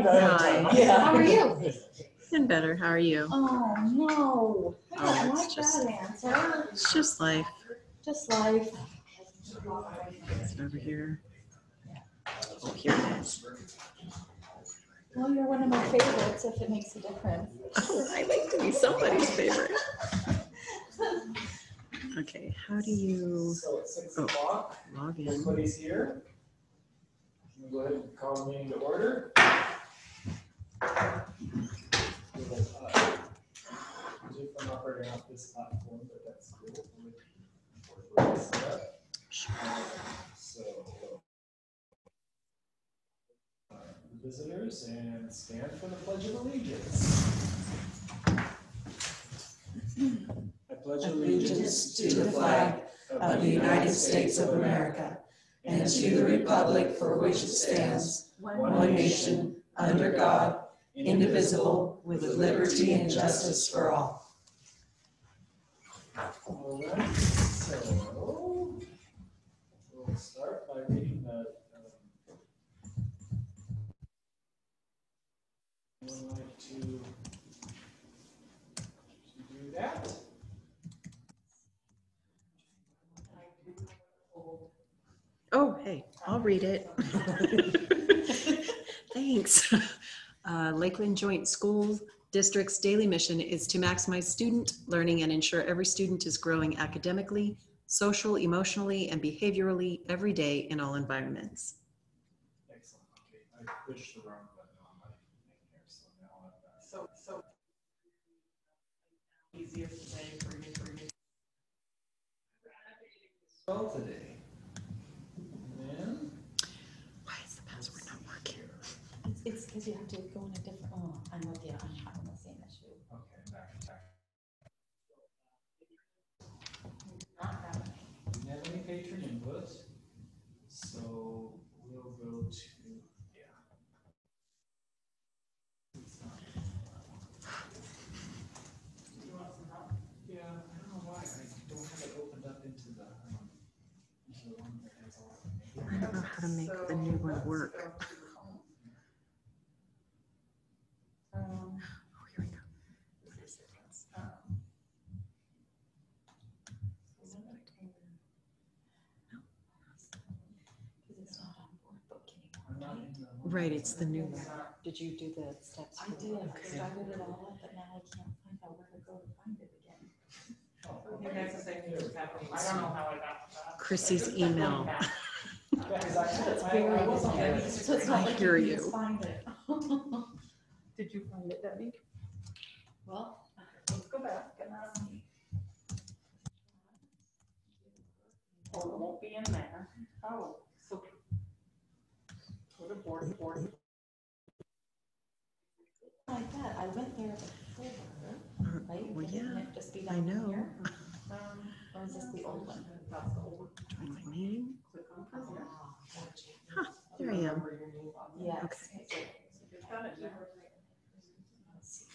mind. I have time. Hi. Yeah. How are you? Been better. How are you? Oh, no. I Oh, don't it's like just- that answer. It's just life. Just life. It's over here. Oh, here it is. Well, you're one of my favorites if it makes a difference. Oh, I like to be somebody's favorite. Okay, how do you So at 6 o'clock, log in? everybody's here. You can go ahead and call the meeting to order. I'm operating off this platform, but that's cool. So, visitors, and stand for the Pledge of Allegiance. I pledge allegiance to the flag of the United States of America and to the republic for which it stands, one nation, under God, indivisible, with liberty and justice for all. All right, so we'll start by reading the would like to do that. Oh, hey, I'll read it. Thanks. Lakeland Joint School District's daily mission is to maximize student learning and ensure every student is growing academically, social, emotionally, and behaviorally every day in all environments. Excellent. Okay, I pushed the wrong button on my thing here, so now I've got So easiest today for you. well today. And then Why is the password not working? It's because you have to go in a different, oh, I'm with you. I'm having the same issue. okay, back. Not that way. Didn't have any patron input, so we'll go to It's not. You want some help? Yeah, I don't know why I don't have it opened up into the one that has all of I don't know how to make the new one work. Oh, here we go. What is it? It's not on board book I'm not anymore. in the one. Right, it's the new one. Did you do the steps? I did. I Okay. started it all up, but now I can't find out where to go to find it again. Oh, Maybe that's the same thing that's happening. I don't know how I got that. Chrissy's email. yeah, because I It's I buried wasn't in there. there. So it's not I like hear you you. can just find it. Did you find it, Debbie? Well, Let's go back. Oh, it won't be in there. Oh, so go to board. like that. I went there before, right? Well, yeah, Wouldn't it just be I down know. here? Or is this the old one? That's the old. Join my meeting. Click on present. Huh, there I am. Yes. Okay. You've got it now. Let's see.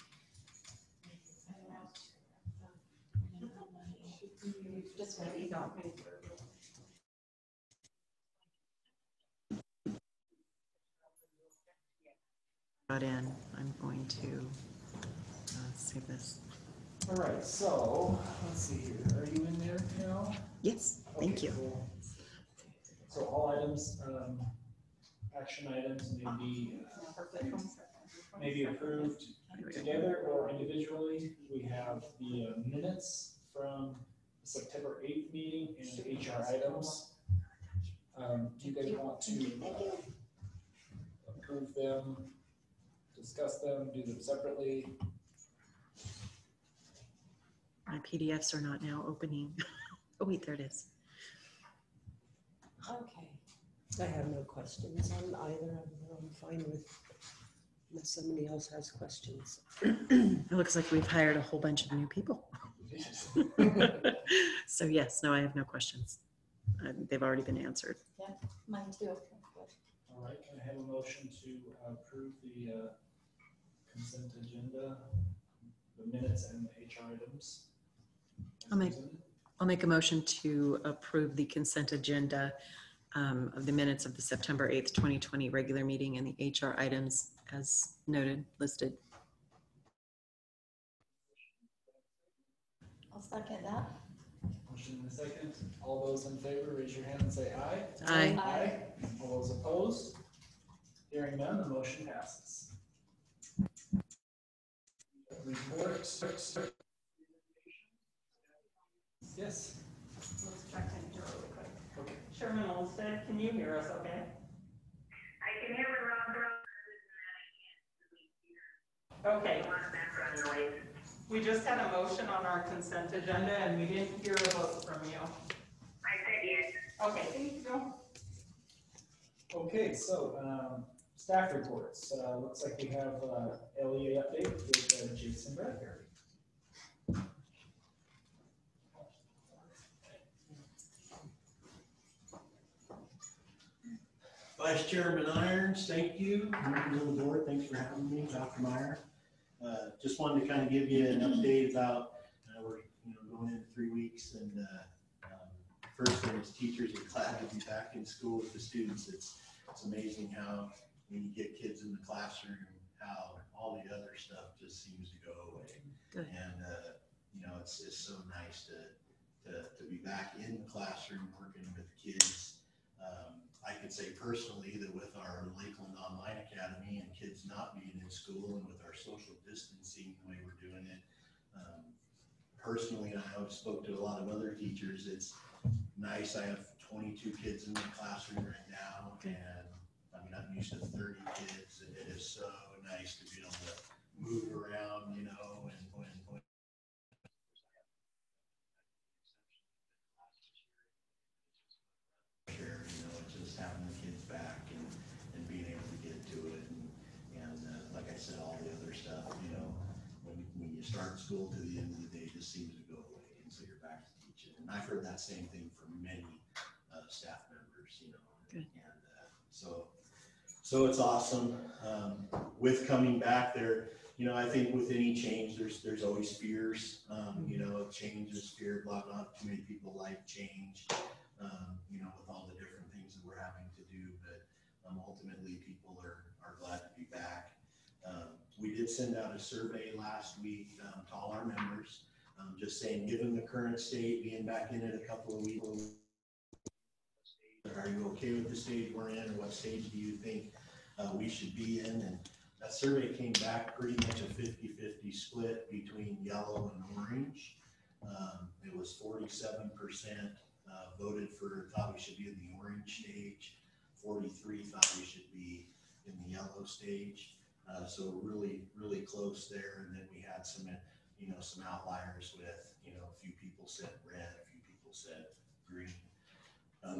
Just wait. Got in. I'm going to save this. All right, so let's see here. Are you in there now? Yes, thank Okay, you. cool. So all items, action items may be approved together or individually. We have the minutes from the September 8th meeting and HR items. Do you guys want to approve them, discuss them, do them separately? My PDFs are not now opening. Oh wait, there it is. Okay. I have no questions on either. I'm fine with, unless somebody else has questions. It looks like we've hired a whole bunch of new people. So yes, no, I have no questions. They've already been answered. Yeah, mine too. All right, can I have a motion to approve the consent agenda, the minutes and the HR items? I'll make a motion to approve the consent agenda of the minutes of the September 8th, 2020 regular meeting and the HR items as noted, listed. I'll second that. Motion and a second. All those in favor, raise your hand and say aye. Aye. Aye. All those opposed? Hearing none, the motion passes. Reports. Yes. Let's check in here really quick. Okay. Chairman Olmsted, can you hear us okay? I can hear what Rob wrote, Okay. a lot of background noise. We just had a motion on our consent agenda and we didn't hear a vote from you. I said yes. Okay, thank you. Okay, so staff reports. Looks like we have LEA update with Jason Bradbury. Vice Chairman Irons, thank you. Members of the board, thanks for having me, Dr. Meyer. Just wanted to kind of give you an update about we're going into 3 weeks, and first thing is teachers are glad to be back in school with the students. It's amazing how when you get kids in the classroom, how all the other stuff just seems to go away. Good. And it's so nice to be back in the classroom working with kids. I can say personally that with our Lakeland Online Academy and kids not being in school and with our social distancing, the way we're doing it, personally, I spoke to a lot of other teachers. It's nice. I have 22 kids in the classroom right now, and I mean, I'm used to 30 kids, and it is so nice to be able to move around, and when just having the kids back and being able to get to it, and like I said, all the other stuff, when you start school to the end of the day, it just seems to go away, and so you're back to teaching. And I've heard that same thing from many staff members, Good. And so it's awesome. With coming back there, I think with any change, there's always fears. Change is fear, blah, blah. Too many people like change, with all the different things that we're having to do. But ultimately, people are glad to be back. We did send out a survey last week to all our members, just saying, given the current state, being back in it a couple of weeks, are you okay with the stage we're in, or what stage do you think we should be in? And that survey came back pretty much a 50-50 split between yellow and orange. It was 47% voted for, thought we should be in the orange stage. 43 thought we should be in the yellow stage. So really, really close there. And then we had some, some outliers with, a few people said red, a few people said green.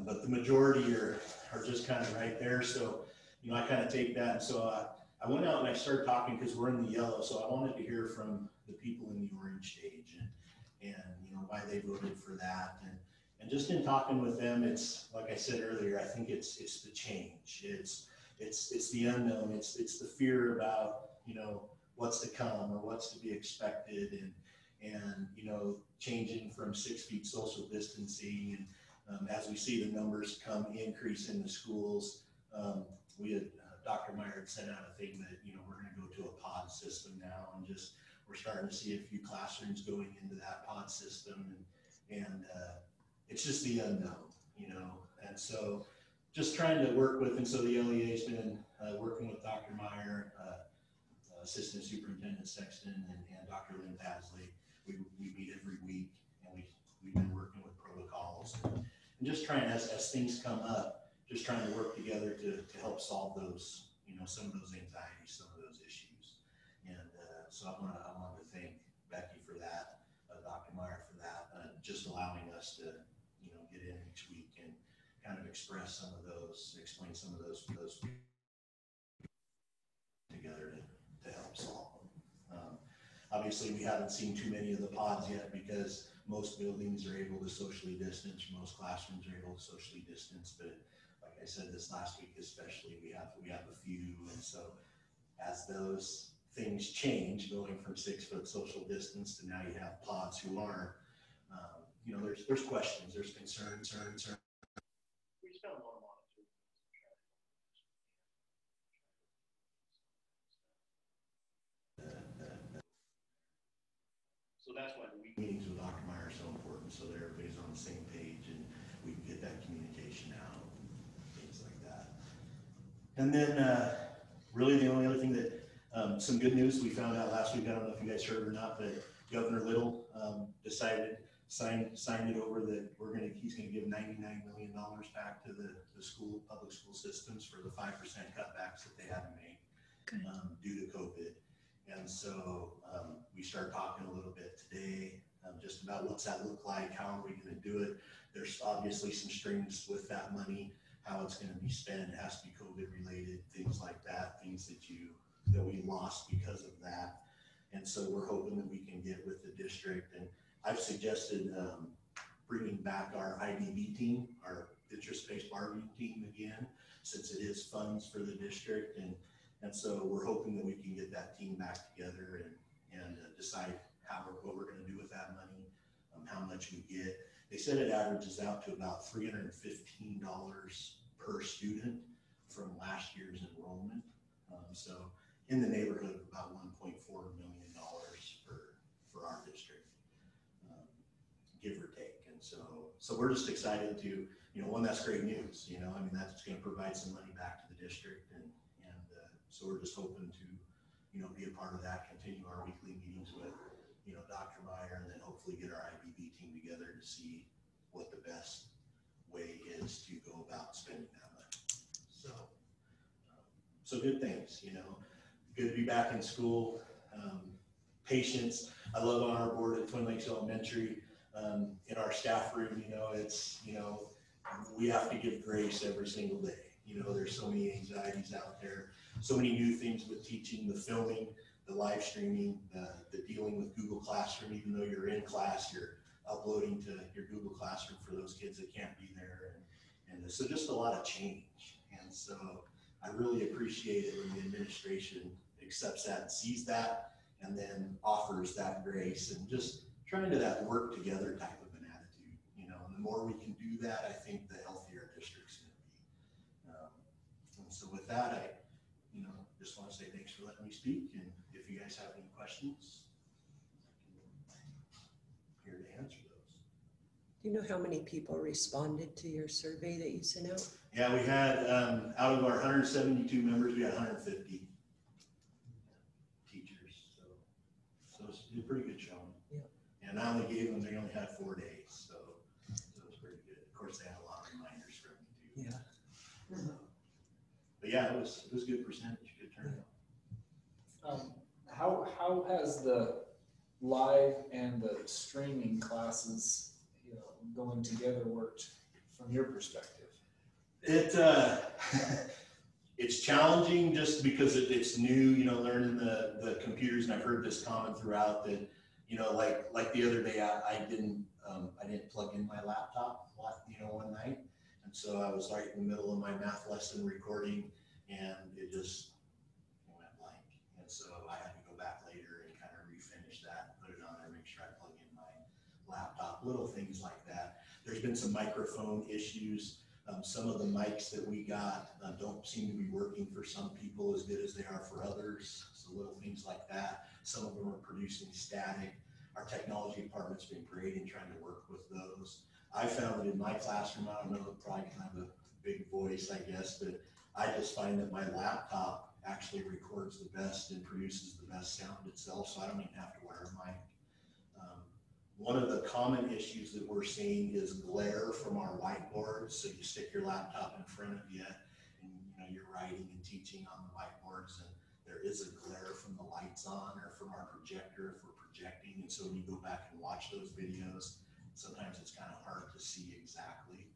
But the majority are just kind of right there. So, I kind of take that. And so I went out and I started talking because we're in the yellow. So I wanted to hear from the people in the orange stage and why they voted for that. And just in talking with them, it's like I said earlier, I think it's the change. It's the unknown. It's the fear about, what's to come or what's to be expected, and changing from 6 feet social distancing. And as we see the numbers increase in the schools, we had Dr. Meyer had sent out a thing that we're going to go to a pod system now, and we're starting to see a few classrooms going into that pod system, and it's just the unknown, and so just trying to work with, and so the LEA's been working with Dr. Meyer, Assistant Superintendent Sexton, and Dr. Lynn Pasley. We meet every week, and we've been working with protocols and just trying, as things come up, just trying to work together to help solve those, some of those anxieties, some of those issues. And so I want to thank Becky for that, Dr. Meyer for that, just allowing us to, get in each week and kind of explain some of those together to help solve them. Obviously, we haven't seen too many of the pods yet because most buildings are able to socially distance, most classrooms are able to socially distance, but like I said, this last week especially, we have a few, and so as those things change, going from 6 foot social distance to now you have pods who aren't, there's questions, there's concerns. We spent a lot of that's why the meetings with Dr. Meyer are so important, so that everybody's on the same page and we can get that communication out, things like that. And then really the only other thing that, some good news we found out last week, I don't know if you guys heard or not, but Governor Little signed it over that he's gonna give $99 million back to the public school systems for the 5% cutbacks that they had to make due to COVID. And so we started talking a little bit today just about what's that look like, how are we gonna do it. There's obviously some strings with that money, how it's gonna be spent. It has to be COVID related, things like that, things that we lost because of that. And so we're hoping that we can get with the district, and I've suggested bringing back our IDB team, our interest-based bargaining team again, since it is funds for the district. And so we're hoping that we can get that team back together and decide what we're gonna do with that money, how much we get. They said it averages out to about $315 per student from last year's enrollment. So in the neighborhood of about $1.4 million for our district, give or take. And so we're just excited to, one, that's great news, I mean, that's going to provide some money back to the district. And so we're just hoping to, be a part of that, continue our weekly meetings with, Dr. Meyer, and then hopefully get our IBB team together to see what the best way is to go about spending that money. So good things, good to be back in school. Patience. I love on our board at Twin Lakes Elementary, in our staff room, we have to give grace every single day. There's so many anxieties out there, so many new things with teaching, the filming, the live streaming, the dealing with Google Classroom. Even though you're in class, you're uploading to your Google Classroom for those kids that can't be there. And so just a lot of change. And so I really appreciate it when the administration accepts that and sees that and then offers that grace and just trying to that work together type of an attitude, and the more we can do that, I think the healthier our district's going to be. And so with that, I, just want to say thanks for letting me speak. And if you guys have any questions, I'm here to answer those. Do you know how many people responded to your survey that you sent out? Yeah, we had, out of our 172 members, we had 150 teachers. So it's a pretty good showing. Yeah. And I only gave them, they only had 4 days. So it was pretty good. Of course, they had a lot of reminders from me too. Yeah. So, but yeah, it was a good percentage, good turnout. How has the live and the streaming classes, going together worked from your perspective? It's challenging just because it's new, learning the computers, and I've heard this comment throughout that, like the other day, I didn't plug in my laptop, one night, and so I was right in the middle of my math lesson recording, and it just went blank, and so I had to go back later and kind of refinish that, put it on there, make sure I plug in my laptop, little things like that. There's been some microphone issues. Some of the mics that we got don't seem to be working for some people as good as they are for others. So little things like that. Some of them are producing static. Our technology department's been great in trying to work with those. I found that in my classroom, I don't know, probably kind of a big voice, I guess, but I just find that my laptop actually records the best and produces the best sound itself, so I don't even have to wear a mic. One of the common issues that we're seeing is glare from our whiteboards. So you stick your laptop in front of you and you're writing and teaching on the whiteboards, and there is a glare from the lights on or from our projector if we're projecting. And so when you go back and watch those videos, sometimes it's kind of hard to see exactly.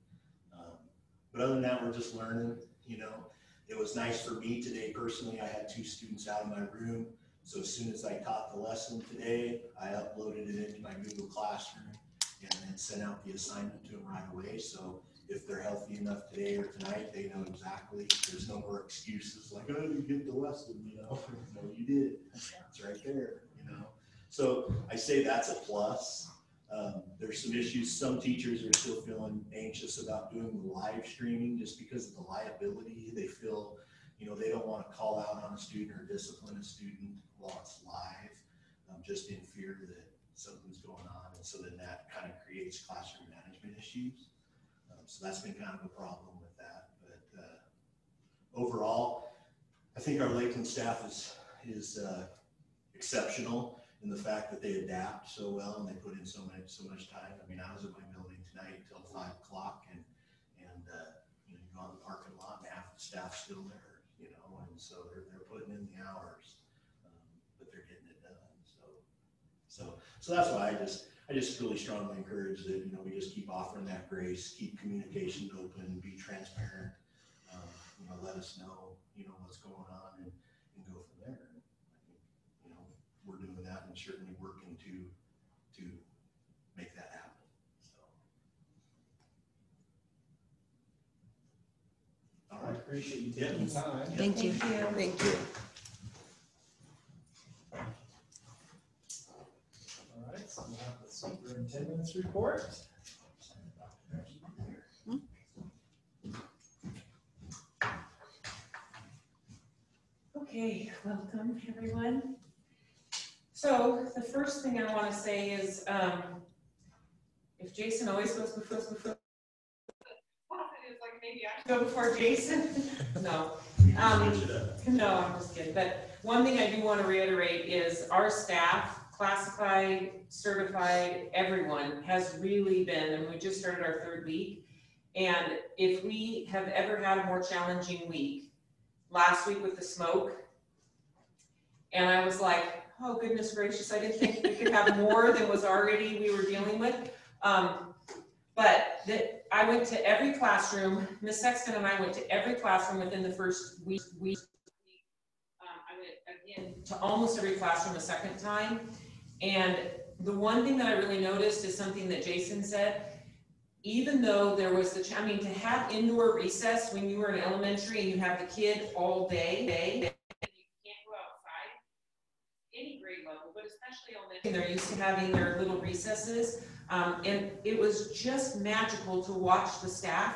But other than that, we're just learning, It was nice for me today personally. I had 2 students out of my room. So as soon as I taught the lesson today, I uploaded it into my Google Classroom and then sent out the assignment to them right away. So if they're healthy enough today or tonight, they know exactly. There's no more excuses like, oh, you get the lesson, No, you did. It's right there, So I say that's a plus. There's some issues. Some teachers are still feeling anxious about doing the live streaming just because of the liability. They feel, they don't want to call out on a student or discipline a student while it's live, just in fear that something's going on, and so then that kind of creates classroom management issues. So that's been kind of a problem with that, but overall, I think our Lakeland staff is exceptional in the fact that they adapt so well and they put in so much time. I mean, I was at my building tonight till 5 o'clock, and you know, you go on the parking lot and half the staff's still there, you know, and so they're putting in the hours, but they're getting it done. So that's why I just really strongly encourage that, you know, we just keep offering that grace, keep communication open, be transparent, you know, let us know, you know, what's going on, and go from there. I think, you know, we're doing that and certainly working to make that happen. So, all I right. appreciate you taking the time. Thank you. Thank you. All right, so we'll have the superintendent's report. Okay, welcome everyone. So the first thing I want to say is, if Jason always goes before, it's like maybe I should go before Jason. No, no, I'm just kidding. But one thing I do want to reiterate is our staff, classified, certified, everyone has really been, and we just started our 3rd week. And if we have ever had a more challenging week, last week with the smoke, and I was like, oh goodness gracious, I didn't think we could have more than was already we were dealing with. But I went to every classroom. Ms. Sexton and I went to every classroom within the first week. I went again to almost every classroom a second time. And the one thing that I really noticed is something that Jason said. Even though there was to have indoor recess when you were in elementary and you have the kid all day, and you can't go outside, any grade level, but especially elementary, they're used to having their little recesses. And it was just magical to watch the staff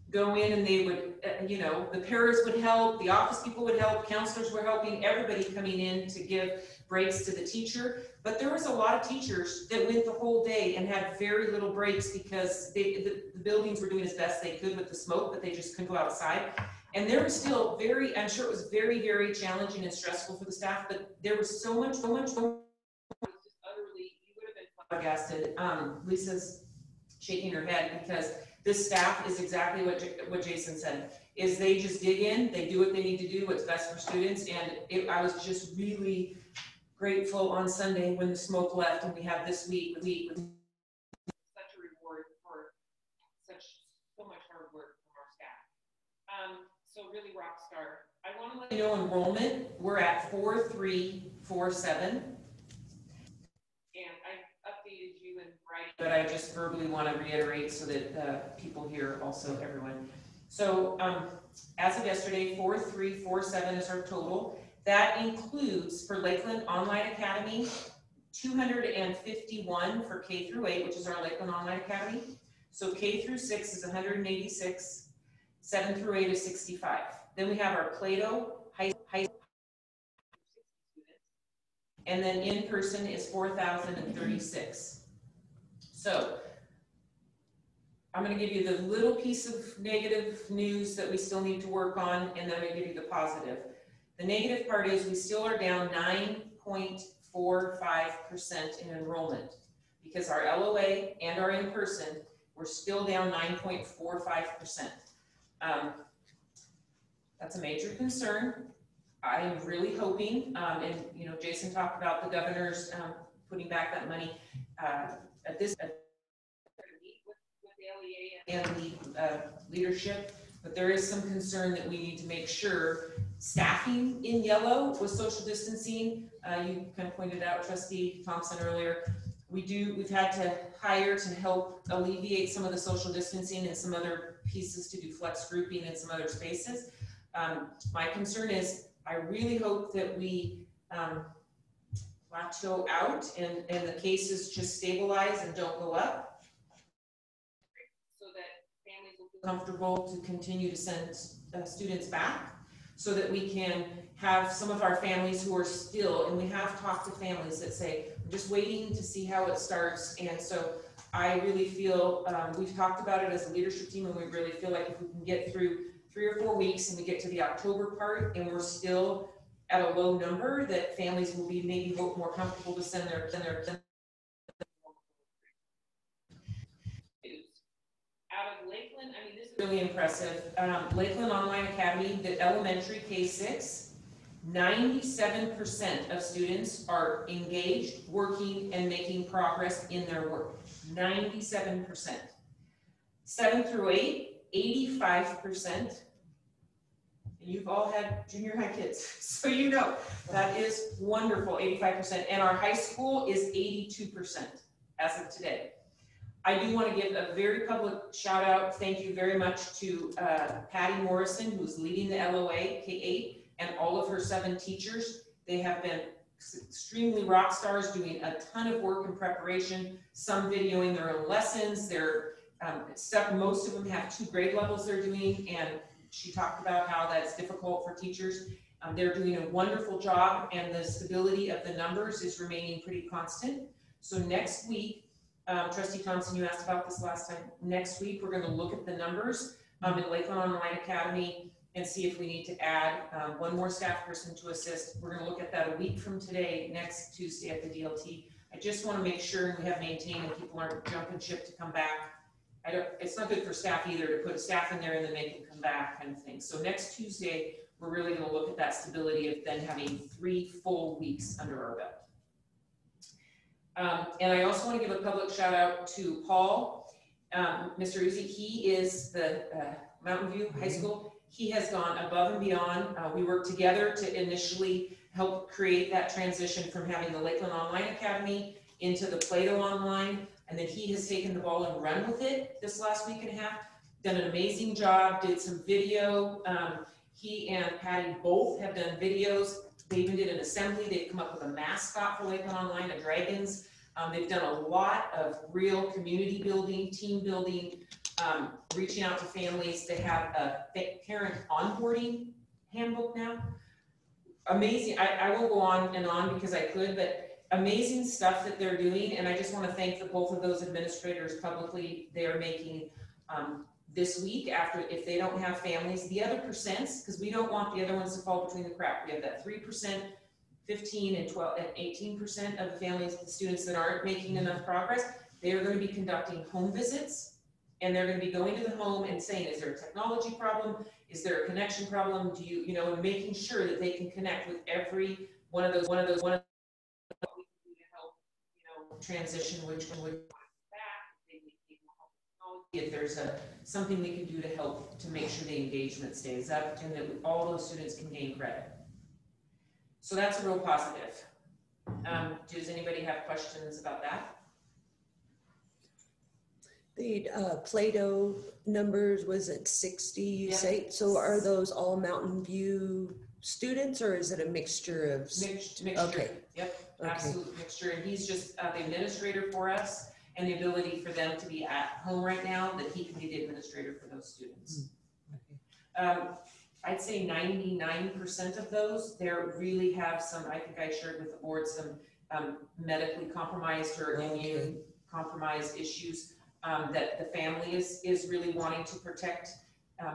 go in, and they would, you know, the paras would help, the office people would help, counselors were helping, everybody coming in to give breaks to the teacher. But there was a lot of teachers that went the whole day and had very little breaks because the buildings were doing as best they could with the smoke, but they just couldn't go outside. And there was still I'm sure it was very, very challenging and stressful for the staff, but there was so much, just utterly, you would have been flabbergasted. Lisa's shaking her head because this staff is exactly what Jason said, is they just dig in, they do what they need to do, what's best for students. And I was just really grateful on Sunday when the smoke left, and we have this week with such a reward for so much hard work from our staff. So really rock star. I want to let you know enrollment, we're at 4347. And I updated you in writing, but I just verbally want to reiterate so that people here also, everyone. So as of yesterday, 4347 is our total. That includes for Lakeland Online Academy, 251 for K through 8, which is our Lakeland Online Academy. So K through 6 is 186, 7 through 8 is 65. Then we have our Plato high students, and then in person is 4,036. So I'm going to give you the little piece of negative news that we still need to work on, and then I'm going to give you the positive. The negative part is we still are down 9.45% in enrollment because our LOA and our in-person, we're still down 9.45%. That's a major concern. I am really hoping, and you know, Jason talked about the governor's putting back that money at this with the LEA and the leadership, but there is some concern that we need to make sure staffing in yellow with social distancing. You kind of pointed out, Trustee Thompson, earlier. We've had to hire to help alleviate some of the social distancing and some other pieces to do flex grouping in some other spaces. My concern is I really hope that we plateau out and the cases just stabilize and don't go up so that families will feel comfortable to continue to send students back. so that we can have some of our families who are still, and we have talked to families that say, I'm just waiting to see how it starts. And so I really feel, we've talked about it as a leadership team, and we really feel like if we can get through 3 or 4 weeks and we get to the October part and we're still at a low number, that families will be maybe more comfortable to send their out of Lakeland. I mean, this is really impressive. Lakeland Online Academy, the elementary K-6, 97% of students are engaged, working, and making progress in their work. 97%. 7 through 8, 85%. And you've all had junior high kids, so you know that is wonderful, 85%. And our high school is 82% as of today. I do want to give a very public shout out, thank you very much to Patty Morrison, who's leading the LOA K-8, and all of her 7 teachers. They have been extremely rock stars, doing a ton of work in preparation, some videoing their own lessons. Most of them have 2 grade levels they're doing, and she talked about how that's difficult for teachers. They're doing a wonderful job, and the stability of the numbers is remaining pretty constant. So next week, Trustee Thompson, you asked about this last time. Next week, we're going to look at the numbers in Lakeland Online Academy and see if we need to add 1 more staff person to assist. We're going to look at that a week from today, next Tuesday at the DLT. I just want to make sure we have maintained and people aren't jumping ship to come back. It's not good for staff either to put staff in there and then make them come back kind of thing. So next Tuesday, we're really going to look at that stability of then having 3 full weeks under our belt. And I also want to give a public shout out to Paul, Mr. Uzi. He is the Mountain View High School. He has gone above and beyond. We worked together to initially help create that transition from having the Lakeland Online Academy into the Plato Online. And then he has taken the ball and run with it this last week and a half, done an amazing job, did some video. He and Patty both have done videos. They even did an assembly. They've come up with a mascot for Lakeland Online, the Dragons. They've done a lot of real community building, team building, reaching out to families. They have a parent onboarding handbook now. Amazing. I won't go on and on because I could, but amazing stuff that they're doing. And I just want to thank both of those administrators publicly. They are making this week, after, if they don't have families, the other percents, because we don't want the other ones to fall between the cracks. We have that 3%, 15 and 12 and 18% of the families, the students that aren't making enough progress. They are going to be conducting home visits, and they're going to be going to the home and saying, is there a technology problem? Is there a connection problem? Do you, and making sure that they can connect with every one of those, to help, transition which one would if there's something we can do to help to make sure the engagement stays up and that all those students can gain credit. So that's a real positive. Does anybody have questions about that? The Plato numbers, was it 60, you say? So are those all Mountain View students, or is it a mixture of? Mixture. Okay. Yep, okay. Absolute mixture. And he's just the administrator for us, and the ability for them to be at home right now, that he can be the administrator for those students. Okay. I'd say 99% of those, they really have some, I think I shared with the board, some medically compromised or immune compromised issues that the family is really wanting to protect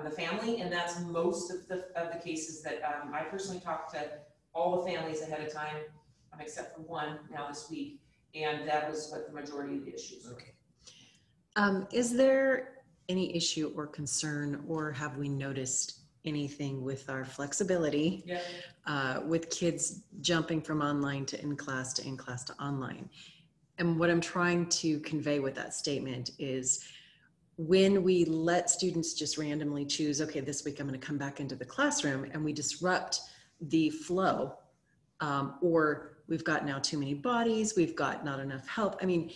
the family. And that's most of the cases that I personally talked to all the families ahead of time, except for one now this week. And that was what the majority of the issues were. Okay. Is there any issue or concern, or have we noticed anything with our flexibility with kids jumping from online to in-class to online? And what I'm trying to convey with that statement is, when we let students just randomly choose, okay, this week I'm going to come back into the classroom, and we disrupt the flow, or we've got now too many bodies, we've got not enough help. I mean,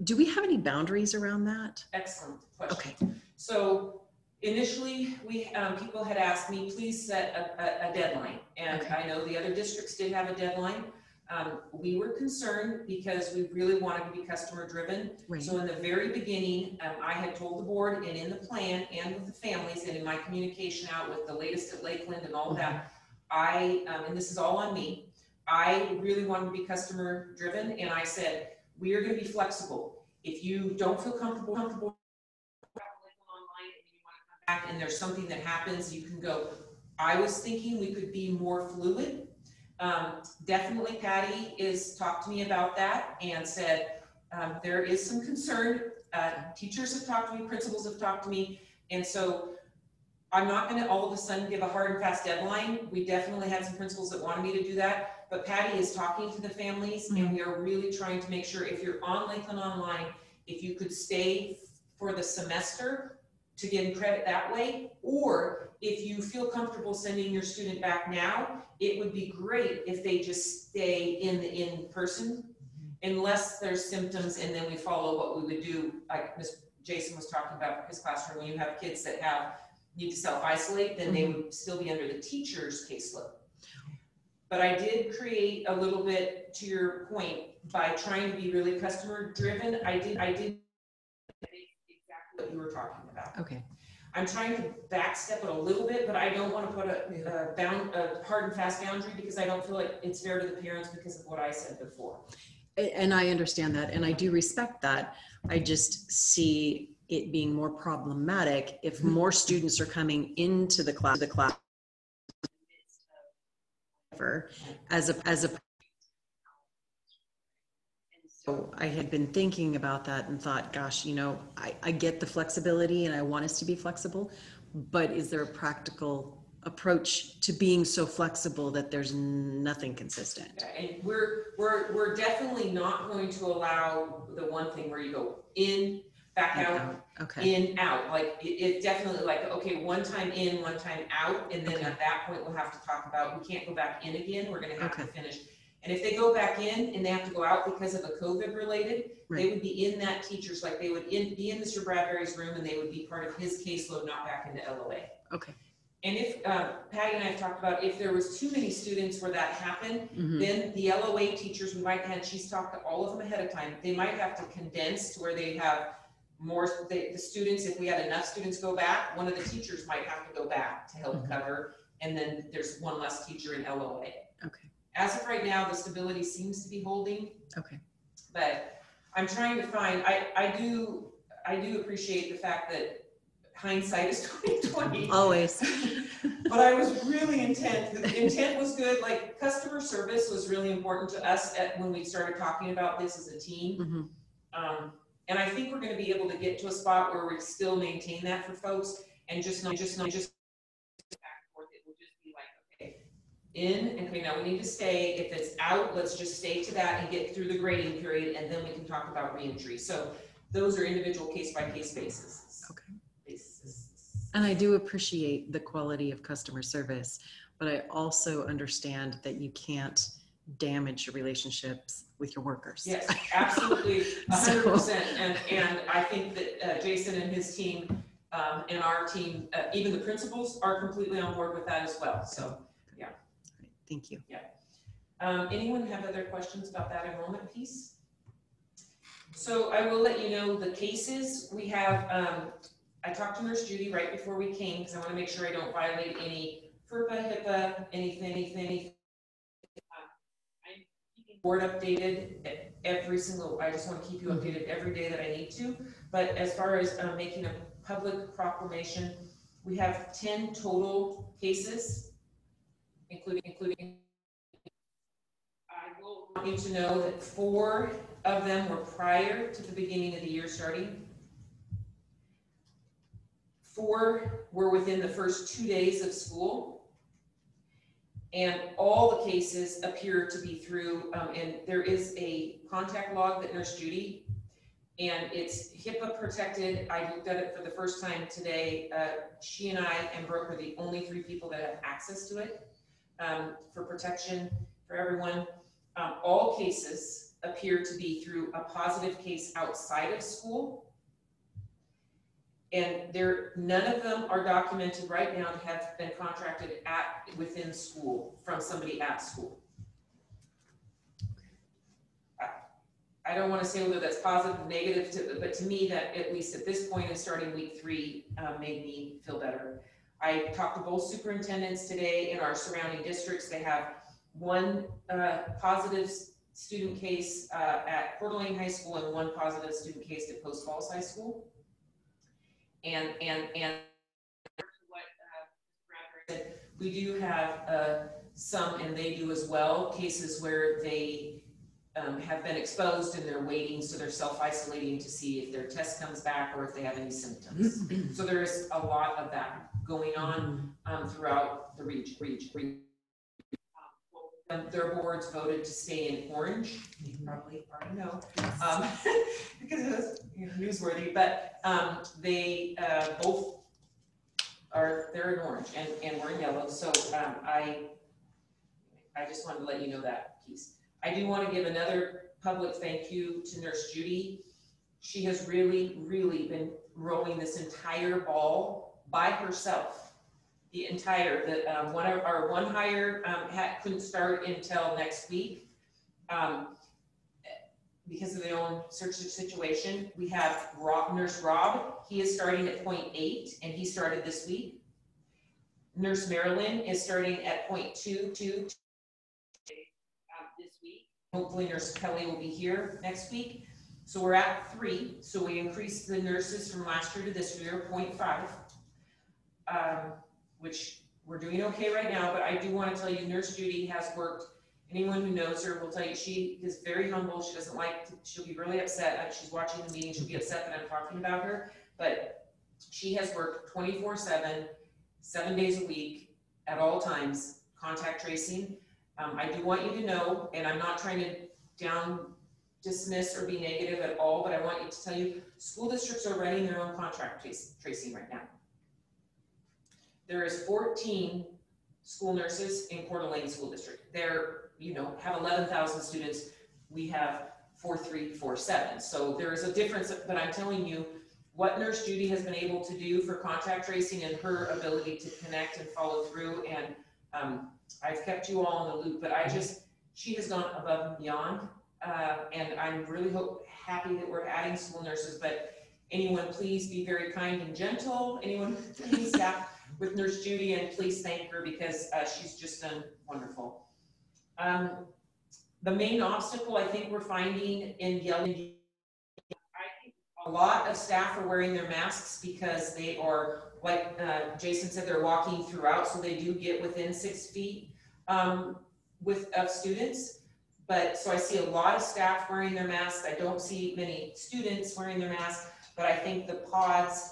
do we have any boundaries around that? Excellent question. Okay. So initially, people had asked me, please set a deadline. And I know the other districts did have a deadline. We were concerned because we really wanted to be customer driven. Right. So in the very beginning, I had told the board and in the plan and with the families and in my communication out with the latest at Lakeland and all of that, and this is all on me, I really wanted to be customer driven, and I said, we are gonna be flexible. If you don't feel comfortable online and you wanna come back and there's something that happens, you can go. I was thinking we could be more fluid. Definitely Patty is talked to me about that and said, there is some concern. Teachers have talked to me, principals have talked to me, and so I'm not gonna all of a sudden give a hard and fast deadline. We definitely had some principals that wanted me to do that, but Patty is talking to the families, and we are really trying to make sure if you're on Lakeland Online, if you could stay for the semester to get credit that way, or if you feel comfortable sending your student back now, it would be great if they just stay in person, unless there's symptoms, and then we follow what we would do, like Jason was talking about for his classroom, when you have kids that need to self-isolate, then they would still be under the teacher's caseload. But I did create a little bit, to your point, by trying to be really customer driven, I did exactly what you were talking about. Okay. I'm trying to backstep it a little bit, but I don't want to put a hard and fast boundary, because I don't feel like it's fair to the parents because of what I said before. And I understand that, and I do respect that. I just see it being more problematic if more students are coming into the class as a so I had been thinking about that and thought, gosh, you know, I get the flexibility and I want us to be flexible, but is there a practical approach to being so flexible that there's nothing consistent? And we're definitely not going to allow the one thing where you go in, back out, okay. in, out. Like it definitely, like, okay, one time in, one time out, and then at that point we'll have to talk about, we can't go back in again, we're gonna have to finish. And if they go back in and they have to go out because of a COVID related, they would be in that teacher's, like they would be in Mr. Bradbury's room, and they would be part of his caseload, not back into LOA. Okay. And if, Patty and I have talked about, if there was too many students where that happened, then the LOA teachers, we might have, she's talked to all of them ahead of time, they might have to condense to where they have more, the students, if we had enough students go back, one of the teachers might have to go back to help cover, and then there's one less teacher in LOA. Okay. As of right now, the stability seems to be holding. Okay. But I'm trying to find, I do appreciate the fact that hindsight is 20/20. Always. But I was really intent. The intent was good. Like customer service was really important to us when we started talking about this as a team. And I think we're going to be able to get to a spot where we still maintain that for folks, and just back and forth. It will just be like, okay, in, okay, now we need to stay. If it's out, let's just stay to that and get through the grading period, and then we can talk about reentry. So those are individual case-by-case basis. Okay. And I do appreciate the quality of customer service, but I also understand that you can't damage your relationships with your workers. Yes, absolutely, 100%. And I think that Jason and his team and our team, even the principals, are completely on board with that as well. So, yeah. Thank you. Yeah. Anyone have other questions about that enrollment piece? So I will let you know the cases we have. I talked to Nurse Judy right before we came because I want to make sure I don't violate any FERPA, HIPAA, anything. I'm keeping board updated every single, I just want to keep you updated every day that I need to. But as far as making a public proclamation, we have 10 total cases, including. I will want you to know that 4 of them were prior to the beginning of the year starting. 4 were within the first 2 days of school, and all the cases appear to be through, and there is a contact log that Nurse Judy, and it's HIPAA protected. I looked at it for the first time today. She and I and Brooke are the only 3 people that have access to it for protection for everyone. All cases appear to be through a positive case outside of school. And none of them are documented right now to have been contracted within school from somebody at school. I don't want to say whether that's positive or negative, but to me, that at least at this point and starting week 3 made me feel better. I talked to both superintendents today in our surrounding districts. They have one positive student case at Coeur d'Alene High School and one positive student case at Post Falls High School. And what Bradford said, we do have some, and they do as well, cases where they have been exposed and they're waiting, so they're self-isolating to see if their test comes back or if they have any symptoms. So there is a lot of that going on throughout the region. Their boards voted to stay in orange. You probably already know, because it was newsworthy, but they both they're in orange and we're in yellow. So I just wanted to let you know that piece. I do want to give another public thank you to Nurse Judy. She has really, really been rolling this entire ball by herself. The entire, our one hire couldn't start until next week because of their own search situation. We have Nurse Rob. He is starting at 0.8 and he started this week. Nurse Marilyn is starting at 0.22 this week. Hopefully Nurse Kelly will be here next week. So we're at 3. So we increased the nurses from last year to this year, 0.5. Which we're doing okay right now, but I do want to tell you, Nurse Judy has worked. Anyone who knows her will tell you she is very humble. She doesn't like to, she'll be really upset. She's watching the meeting, she'll be upset that I'm talking about her, but she has worked 24/7, 7 days a week at all times, contact tracing. I do want you to know, and I'm not trying to dismiss or be negative at all, but I want you to tell you, school districts are running their own contact tracing right now. There is 14 school nurses in Coeur d'Alene School District. They're, have 11,000 students. We have 4,347. So there is a difference, but I'm telling you what Nurse Judy has been able to do for contact tracing and her ability to connect and follow through. And I've kept you all in the loop, but she has gone above and beyond. And I'm really happy that we're adding school nurses, but anyone please be very kind and gentle. Anyone please staff with Nurse Judy, and please thank her because she's just done wonderful. The main obstacle I think we're finding in yelling, I think a lot of staff are wearing their masks because they are, like Jason said, they're walking throughout, so they do get within 6 feet of students. But so I see a lot of staff wearing their masks. I don't see many students wearing their masks, but I think the pods,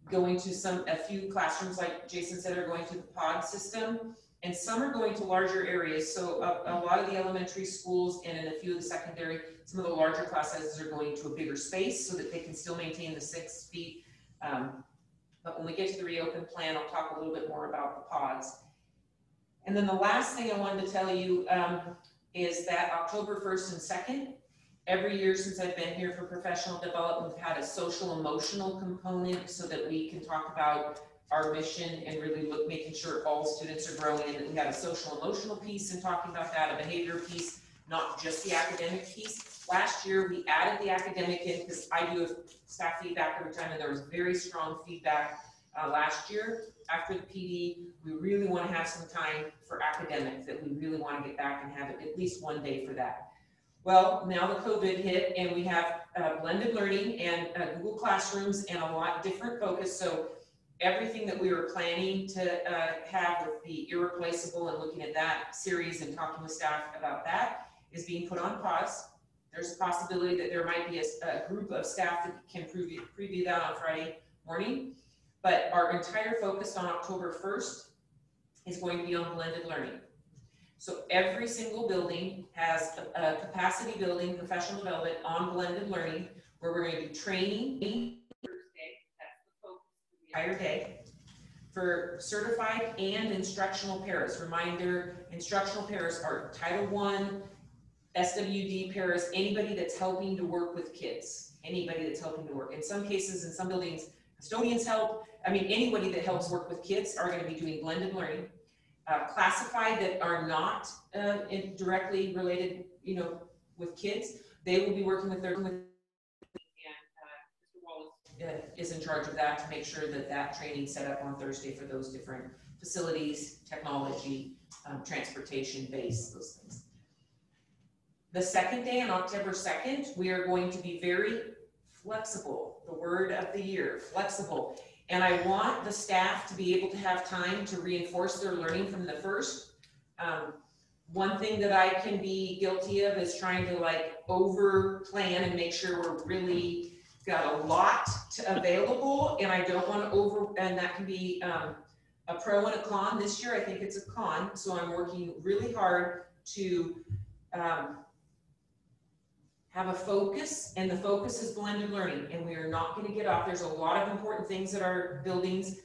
going to a few classrooms, like Jason said, are going to the pod system, and some are going to larger areas. So a lot of the elementary schools and in a few of the secondary, some of the larger class sizes are going to a bigger space so that they can still maintain the 6 feet. But when we get to the reopen plan, I'll talk a little bit more about the pods. And then the last thing I wanted to tell you is that October 1st and 2nd, every year since I've been here for professional development, we've had a social emotional component so that we can talk about our mission and really making sure all students are growing. And we got a social emotional piece in talking about that, a behavior piece, not just the academic piece. Last year we added the academic in because I do staff feedback every time, and there was very strong feedback last year. After the PD, we really want to have some time for academics, that we really want to get back and have at least one day for that. Well, now the COVID hit and we have blended learning and Google Classrooms and a lot different focus. So everything that we were planning to have with the irreplaceable and looking at that series and talking with staff about that is being put on pause. There's a possibility that there might be a group of staff that can preview that on Friday morning. But our entire focus on October 1st is going to be on blended learning. So every single building has a capacity building, professional development on blended learning, where we're going to do training Thursday. That's the focus for the entire day. For certified and instructional paras. Reminder, instructional paras are Title I, SWD paras, anybody that's helping to work with kids. Anybody that's helping to work. In some cases, in some buildings, custodians help. I mean, anybody that helps work with kids are going to be doing blended learning. Classified that are not directly related, with kids, They will be working with and Mr. Wallace is in charge of that to make sure that that training's set up on Thursday for those different facilities, technology, transportation base, those things. The second day on October 2nd, we are going to be very flexible, the word of the year, flexible. And I want the staff to be able to have time to reinforce their learning from the first. One thing that I can be guilty of is trying to like over plan and make sure we're really got a lot available, and I don't want to and that can be a pro and a con. This year I think it's a con, so I'm working really hard to have a focus, and the focus is blended learning, and we are not going to get off. There's a lot of important things at our buildings,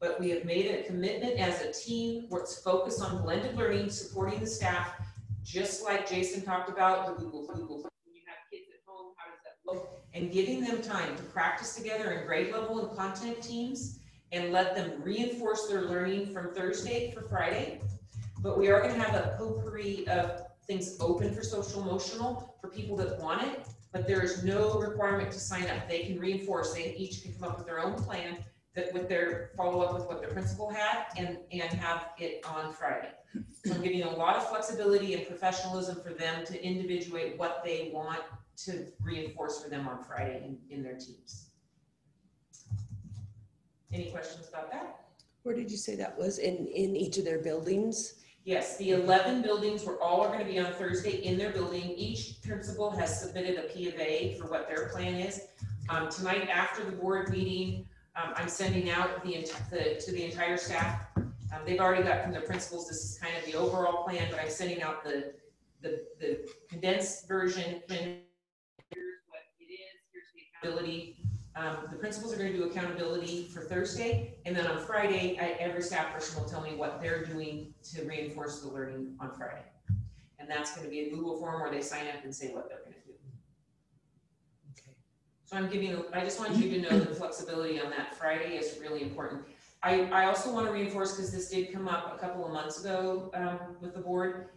but we have made a commitment as a team where it's focused on blended learning, supporting the staff, just like Jason talked about, the Google. When you have kids at home, how does that look? And giving them time to practice together in grade level and content teams, and let them reinforce their learning from Thursday for Friday. But we are going to have a potpourri of things open for social emotional for people that want it, but there is no requirement to sign up. They can reinforce, they each can come up with their own plan that with their follow up with what their principal had and have it on Friday. So I'm giving a lot of flexibility and professionalism for them to individuate what they want to reinforce for them on Friday in their teams. Any questions about that? Where did you say that was? In each of their buildings? Yes, the 11 buildings are going to be on Thursday in their building. Each principal has submitted a P of A for what their plan is. Tonight after the board meeting, I'm sending out to the entire staff. They've already got from their principals, this is kind of the overall plan, but I'm sending out the condensed version. Here's what it is, here's the accountability. The principals are going to do accountability for Thursday, and then on Friday, every staff person will tell me what they're doing to reinforce the learning on Friday. And that's going to be a Google form where they sign up and say what they're going to do. Okay. So I just want you to know that flexibility on that Friday is really important. I also want to reinforce, because this did come up a couple of months ago with the board,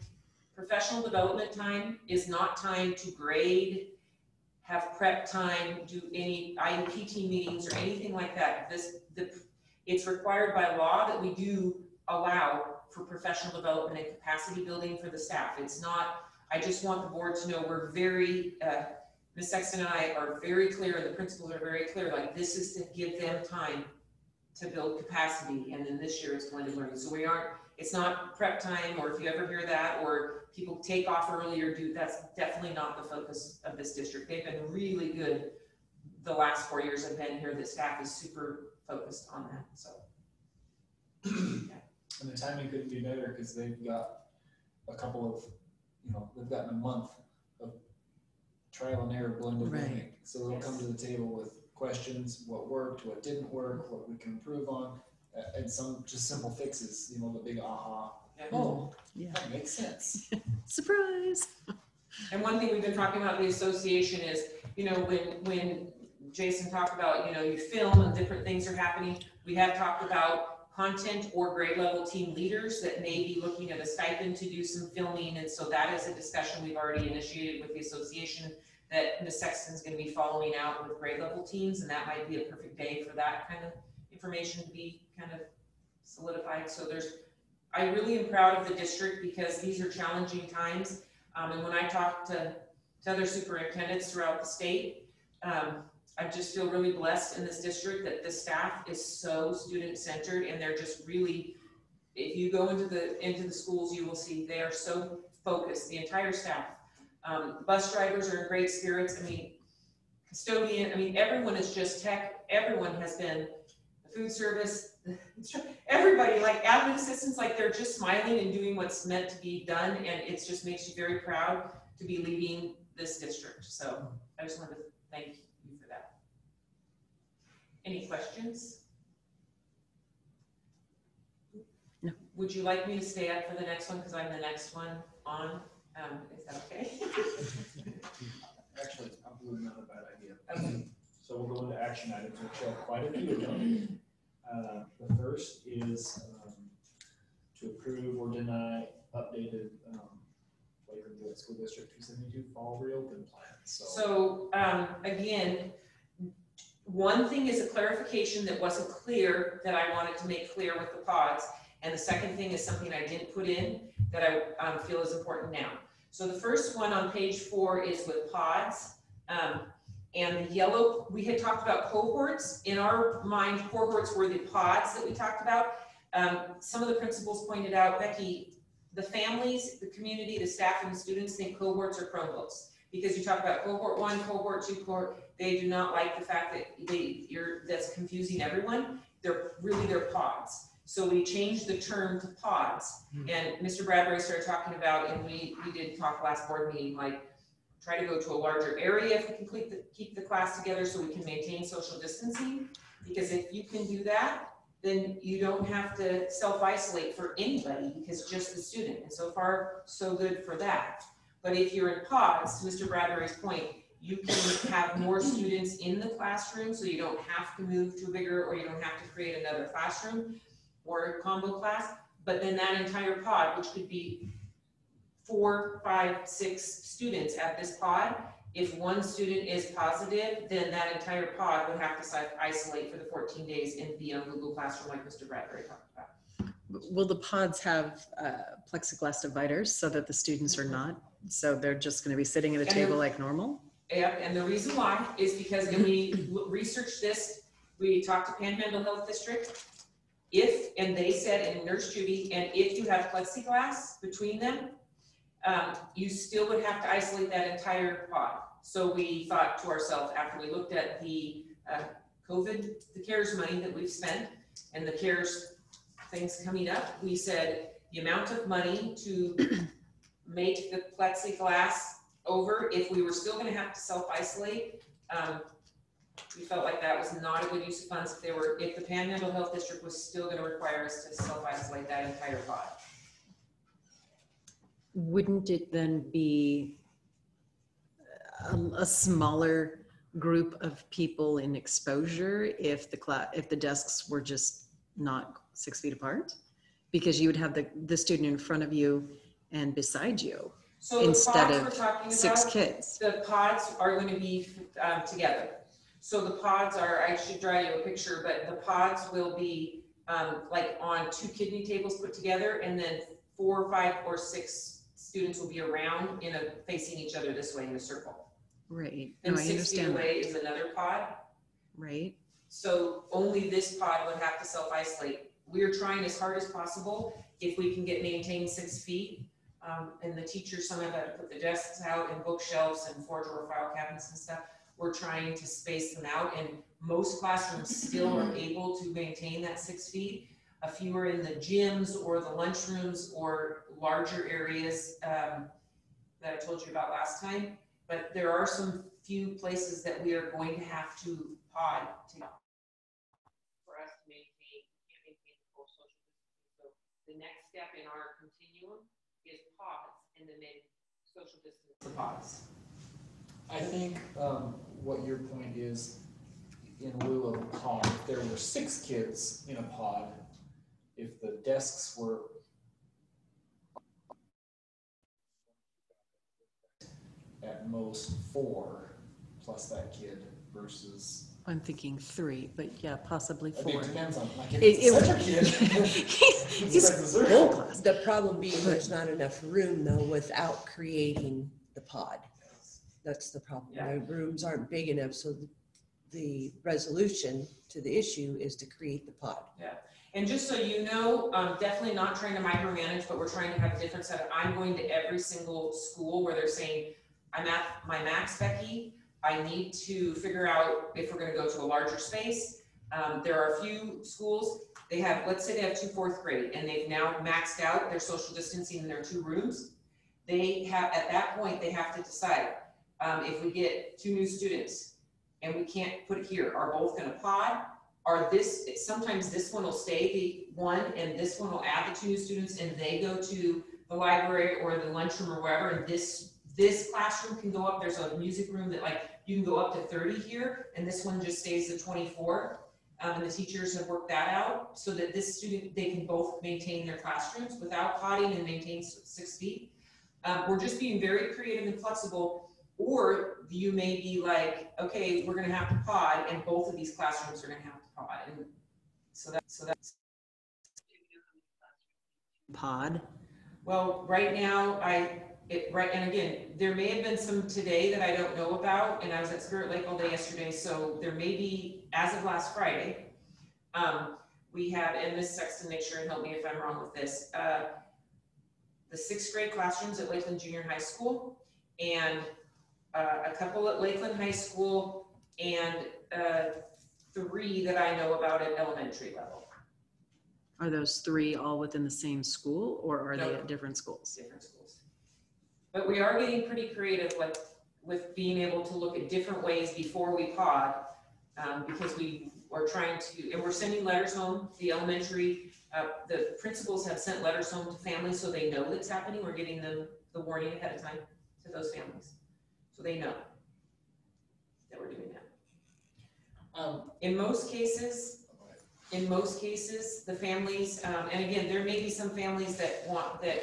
professional development time is not time to grade, have prep time, do any IEP team meetings or anything like that. It's required by law that we do allow for professional development and capacity building for the staff. It's not, I just want the board to know we're very, Ms. Sexton and I are very clear, the principals are very clear, like this is to give them time to build capacity, and then this year it's blended learning. So it's not prep time, or if you ever hear that, or people take off early or that's definitely not the focus of this district. They've been really good the last 4 years I've been here. The staff is super focused on that, so. Yeah. And the timing couldn't be better because they've got a couple of, they've gotten a month of trial and error blended learning. So they'll come to the table with questions, what worked, what didn't work, what we can improve on, and some just simple fixes, the big aha. Oh, yeah. That makes sense. Surprise. And one thing we've been talking about the association is, when Jason talked about, you film and different things are happening, we have talked about content or grade level team leaders that may be looking at a stipend to do some filming. And so that is a discussion we've already initiated with the association that Ms. Sexton's going to be following out with grade level teams. And that might be a perfect day for that kind of information to be kind of solidified. So I really am proud of the district because these are challenging times. And when I talk to other superintendents throughout the state, I just feel really blessed in this district that the staff is so student-centered, and they're just really, if you go into the schools, you will see they are so focused, the entire staff. Bus drivers are in great spirits. Custodian, everyone is just tech. Everyone has been, the food service, everybody, like admin assistants, like they're just smiling and doing what's meant to be done. And it just makes you very proud to be leading this district. So I just wanted to thank you for that. Any questions? No. Would you like me to stay up for the next one? Because I'm the next one on. Is that okay? Actually, I'm doing not a bad idea. Okay. So we'll go into action items, which have quite a few of them. The first is to approve or deny updated Lakeland School District 272 fall reopen plan. So, again, one thing is a clarification that wasn't clear that I wanted to make clear with the pods. And the second thing is something I didn't put in that I feel is important now. So the first one on page 4 is with pods. And the yellow, we had talked about cohorts. In our mind, cohorts were the pods that we talked about. Some of the principals pointed out, Becky, the families, the community, the staff, and the students think cohorts are Chromebooks. Because you talk about cohort 1, cohort 2, cohort, they do not like the fact that that's confusing everyone. They're pods. So we changed the term to pods. And Mr. Bradbury started talking about, and we did talk last board meeting, like try to go to a larger area if we can keep the class together so we can maintain social distancing. Because if you can do that, then you don't have to self-isolate for anybody because just the student. And so far, so good for that. But if you're in pods, to Mr. Bradbury's point, you can have more students in the classroom so you don't have to move to a bigger, or you don't have to create another classroom or a combo class. But then that entire pod, which could be 4, 5, 6 students at this pod, if one student is positive, then that entire pod would have to isolate for the 14 days and be on Google Classroom like Mr. Bradbury talked about. Will the pods have plexiglass dividers so that the students are not? So they're just going to be sitting at a table like normal? Yep, and the reason why is because, and we researched this, we talked to Panhandle Health District, and they said, and Nurse Judy, and if you have plexiglass between them, you still would have to isolate that entire pod. So we thought to ourselves, after we looked at the the CARES money that we've spent, and the CARES things coming up, we said the amount of money to make the plexiglass over, if we were still going to have to self-isolate, we felt like that was not a good use of funds if the Panhandle Health District was still going to require us to self-isolate that entire pod. Wouldn't it then be a smaller group of people in exposure if the desks were just not 6 feet apart? Because you would have the student in front of you and beside you. So instead the of pods we're talking 6 about, kids. The pods are going to be together. So the pods are, I should draw you a picture, but the pods will be like on 2 kidney tables put together, and then 4, 5, or 6 students will be around facing each other this way in a circle. Right. And no, I 6 feet understand away that. is another pod. Right. So only this pod would have to self-isolate. We're trying as hard as possible, if we can maintain 6 feet. And the teachers, some of that put the desks out and bookshelves and 4-drawer file cabinets and stuff. We're trying to space them out, and most classrooms still are able to maintain that 6 feet. A few are in the gyms or the lunchrooms or larger areas that I told you about last time. But there are some few places that we are going to have to pod for us to maintain the full social distancing. So the next step in our continuum is pods, and then social distance the pods. I think what your point is, in lieu of a pod, if there were 6 kids in a pod, if the desks were at most 4 plus that kid versus. I'm thinking 3, but yeah, possibly 4. I think it depends on, like, if it's such a kid. He's full class. The problem being there's not enough room though without creating the pod. That's the problem. Yeah. The rooms aren't big enough, so the resolution to the issue is to create the pod. Yeah, and just so you know, definitely not trying to micromanage, but we're trying to have a different setup. I'm going to every single school where they're saying, I'm at my max, Becky. I need to figure out if we're going to go to a larger space. There are a few schools, they have, let's say they have 2 4th grade, and they've now maxed out their social distancing in their 2 rooms. They have, at that point, they have to decide, if we get 2 new students and we can't put it here, are both going to pod? Sometimes this one will stay the one, and this one will add the 2 new students, and they go to the library or the lunchroom or wherever, and this classroom can go up. There's a music room that, like, you can go up to 30 here, and this one just stays at 24. And the teachers have worked that out so that this student, they can both maintain their classrooms without podding and maintain 6 feet. We're just being very creative and flexible, or you may be like, okay, we're gonna have to pod, and both of these classrooms are gonna have to pod, and so that's. Pod. Well, right now, and again, there may have been some today that I don't know about, and I was at Spirit Lake all day yesterday, so there may be, as of last Friday, we have, and Ms. Sexton, make sure and help me if I'm wrong with this, the 6th grade classrooms at Lakeland Junior High School, and a couple at Lakeland High School, and 3 that I know about at elementary level. Are those 3 all within the same school, or are No. they at different schools? Different schools. But we are getting pretty creative with being able to look at different ways before we pod, because we are trying to, and we're sending letters home. The elementary, the principals have sent letters home to families so they know that's happening. We're getting them the warning ahead of time to those families, so they know that we're doing that. In most cases, the families, and again, there may be some families that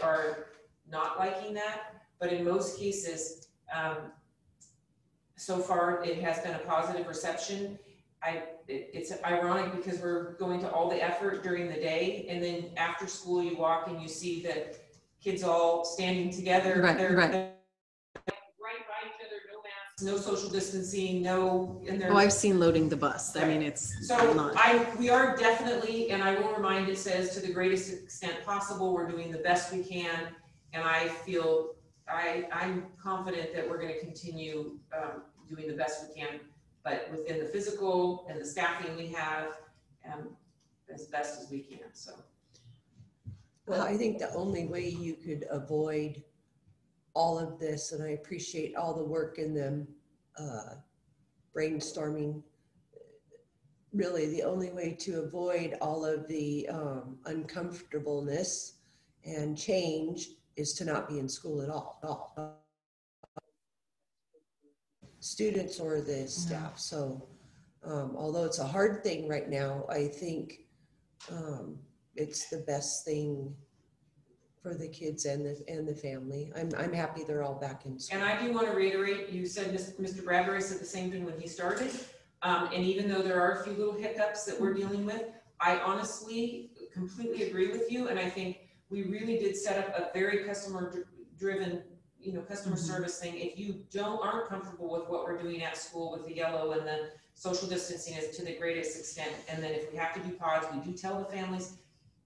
are not liking that, but in most cases, so far it has been a positive reception. It's ironic because we're going to all the effort during the day, and then after school you walk and you see the kids all standing together. Right. They're right by each other, no masks, no social distancing, and they're. Oh, I've seen loading the bus. I mean, it's So not. we are definitely, and I will remind, it says to the greatest extent possible, we're doing the best we can, and I feel, I'm confident that we're gonna continue doing the best we can, but within the physical and the staffing we have, as best as we can, so. Well, I think the only way you could avoid all of this, and I appreciate all the work in them brainstorming, really the only way to avoid all of the uncomfortableness and change is to not be in school at all. Students or the staff. So although it's a hard thing right now, I think it's the best thing for the kids and the family. I'm happy they're all back in school. And I do want to reiterate, you said Mr. Bradbury said the same thing when he started. And even though there are a few little hiccups that we're dealing with, I honestly completely agree with you. And I think we really did set up a very customer-driven, customer service thing. If you aren't comfortable with what we're doing at school with the yellow and the social distancing is to the greatest extent, and then if we have to do pods, we do tell the families,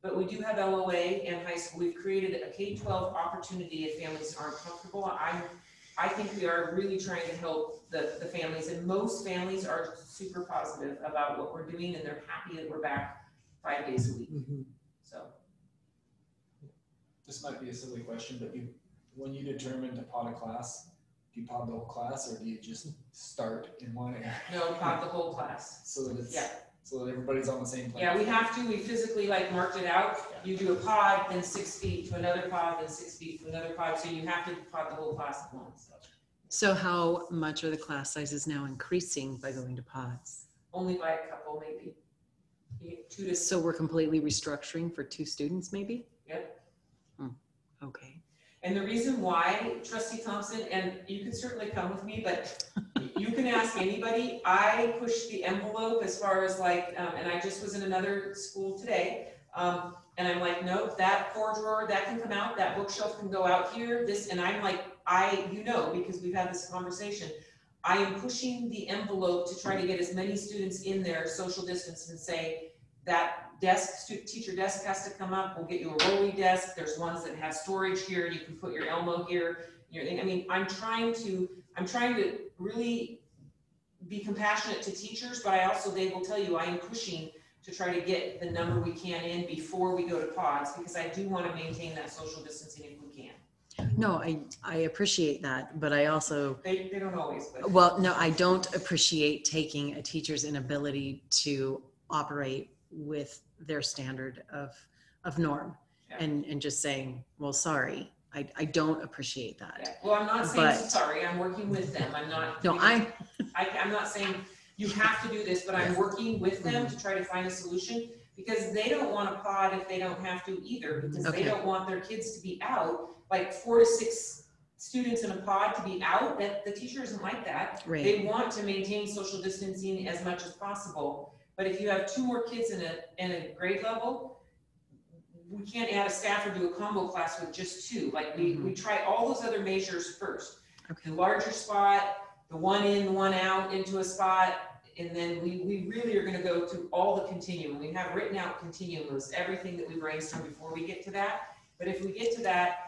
but we do have LOA in high school. We've created a K-12 opportunity if families aren't comfortable. I think we are really trying to help the families, and most families are super positive about what we're doing, and they're happy that we're back 5 days a week. So This might be a silly question, but when you determine to pod a class, do you pod the whole class, or do you just start in one area? no, pod the whole class. So that it's, Yeah. so that everybody's on the same plane? Yeah, we have to. We physically marked it out. You do a pod, then 6 feet to another pod, then 6 feet to another pod. So you have to pod the whole class at once. So how much are the class sizes now increasing by going to pods? Only by a couple, maybe. You get 2 to. So we're completely restructuring for 2 students, maybe? Yep. Okay. And the reason why, Trustee Thompson, and you can certainly come with me, but you can ask anybody. I push the envelope as far as and I just was in another school today, and I'm like, nope, that 4-drawer, that can come out, that bookshelf can go out here, and I'm like, because we've had this conversation, I am pushing the envelope to try to get as many students in there, social distance, and say that teacher desk has to come up. We'll get you a rolly desk. There's ones that have storage here. You can put your Elmo here. I mean, I'm trying to really be compassionate to teachers, but they will tell you I am pushing to try to get the number we can in before we go to pods, because I do want to maintain that social distancing if we can. No, I appreciate that, but I also, They don't always, but. well, no, I don't appreciate taking a teacher's inability to operate with their standard of norm and just saying, well, sorry, I don't appreciate that. Yeah. Well, I'm not saying sorry, I'm working with them. I'm not. No, I'm not saying you have to do this, but I'm working with them to try to find a solution, because they don't want to pod if they don't have to either, because they don't want their kids to be out 4 to 6 students in a pod to be out, that the teacher isn't like that. Right. They want to maintain social distancing as much as possible. But if you have 2 more kids in a grade level, we can't add a staff or do a combo class with just 2. Like we try all those other measures first. Okay. The larger spot, the 1 in, 1 out into a spot, and then we really are gonna go through all the continuum. We have written out continuums, everything that we brainstorm before we get to that. But if we get to that,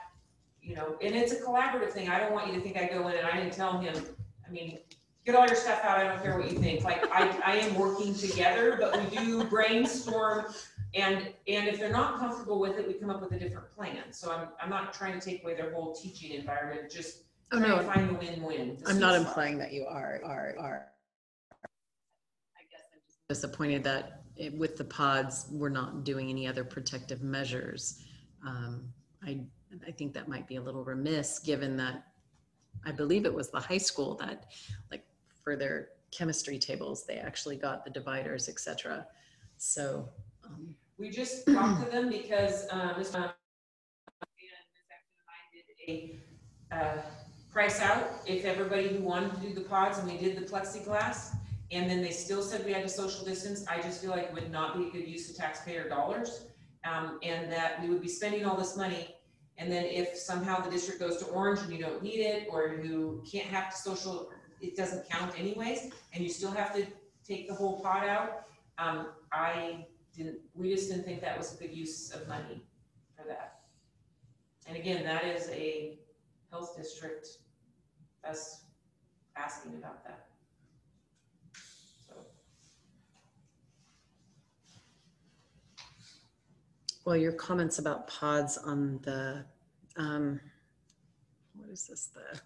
you know, and it's a collaborative thing. I don't want you to think I go in and I didn't tell him, I mean, get all your stuff out, I don't care what you think. Like, I am working together, but we do brainstorm, and if they're not comfortable with it, we come up with a different plan. So I'm not trying to take away their whole teaching environment, just trying to find the win-win. I'm not implying that you are. I guess I'm just disappointed that with the pods, we're not doing any other protective measures. I think that might be a little remiss, given that I believe it was the high school that, like, for their chemistry tables, they actually got the dividers, etc. So we just talked to them because Ms. and I did a price out if everybody who wanted to do the pods, and we did the plexiglass, and then they still said we had to social distance. I just feel like it would not be a good use of taxpayer dollars, and that we would be spending all this money. And then if somehow the district goes to orange and you don't need it, or you can't have to social, it doesn't count anyways, and you still have to take the whole pot out. We just didn't think that was a good use of money for that. And again, that is a health district, us asking about that. So. well, your comments about pods on the, what is this, the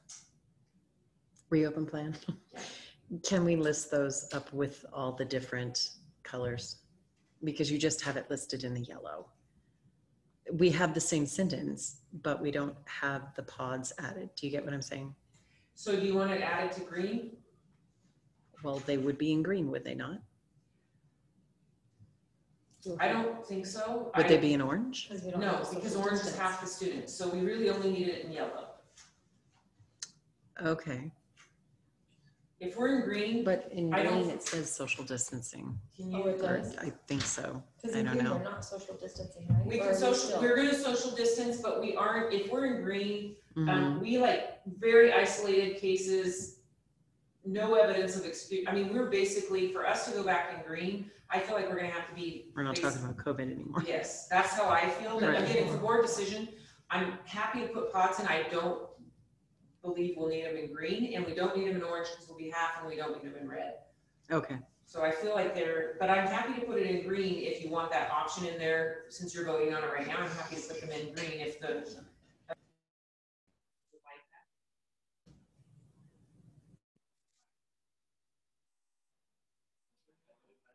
reopen plan? Can we list those up with all the different colors? Because you just have it listed in the yellow. We have the same sentence, but we don't have the pods added. Do you get what I'm saying? So do you want it added to green? Well, they would be in green, would they not? I don't think so. Would they be in orange? No, because orange is half the students, so we really only need it in yellow. Okay, If we're in green, but in I don't- green it says social distancing. can Oh, you? it does? I think so. Because I in don't green, know. we're not social distancing, right? We Or can are social, still? we're gonna social distance, but we aren't, if we're in green, Mhm. we like very isolated cases, no evidence of I mean, we're basically, for us to go back in green, I feel like we're gonna have to be. We're not talking about COVID anymore. Yes, that's how I feel, but Right. again, it's a board decision. I'm happy to put pods in. I don't believe we'll need them in green, and we don't need them in orange because we'll be half, and we don't need them in red. Okay. So I feel like but I'm happy to put it in green if you want that option in there, since you're voting on it right now. I'm happy to put them in green if the.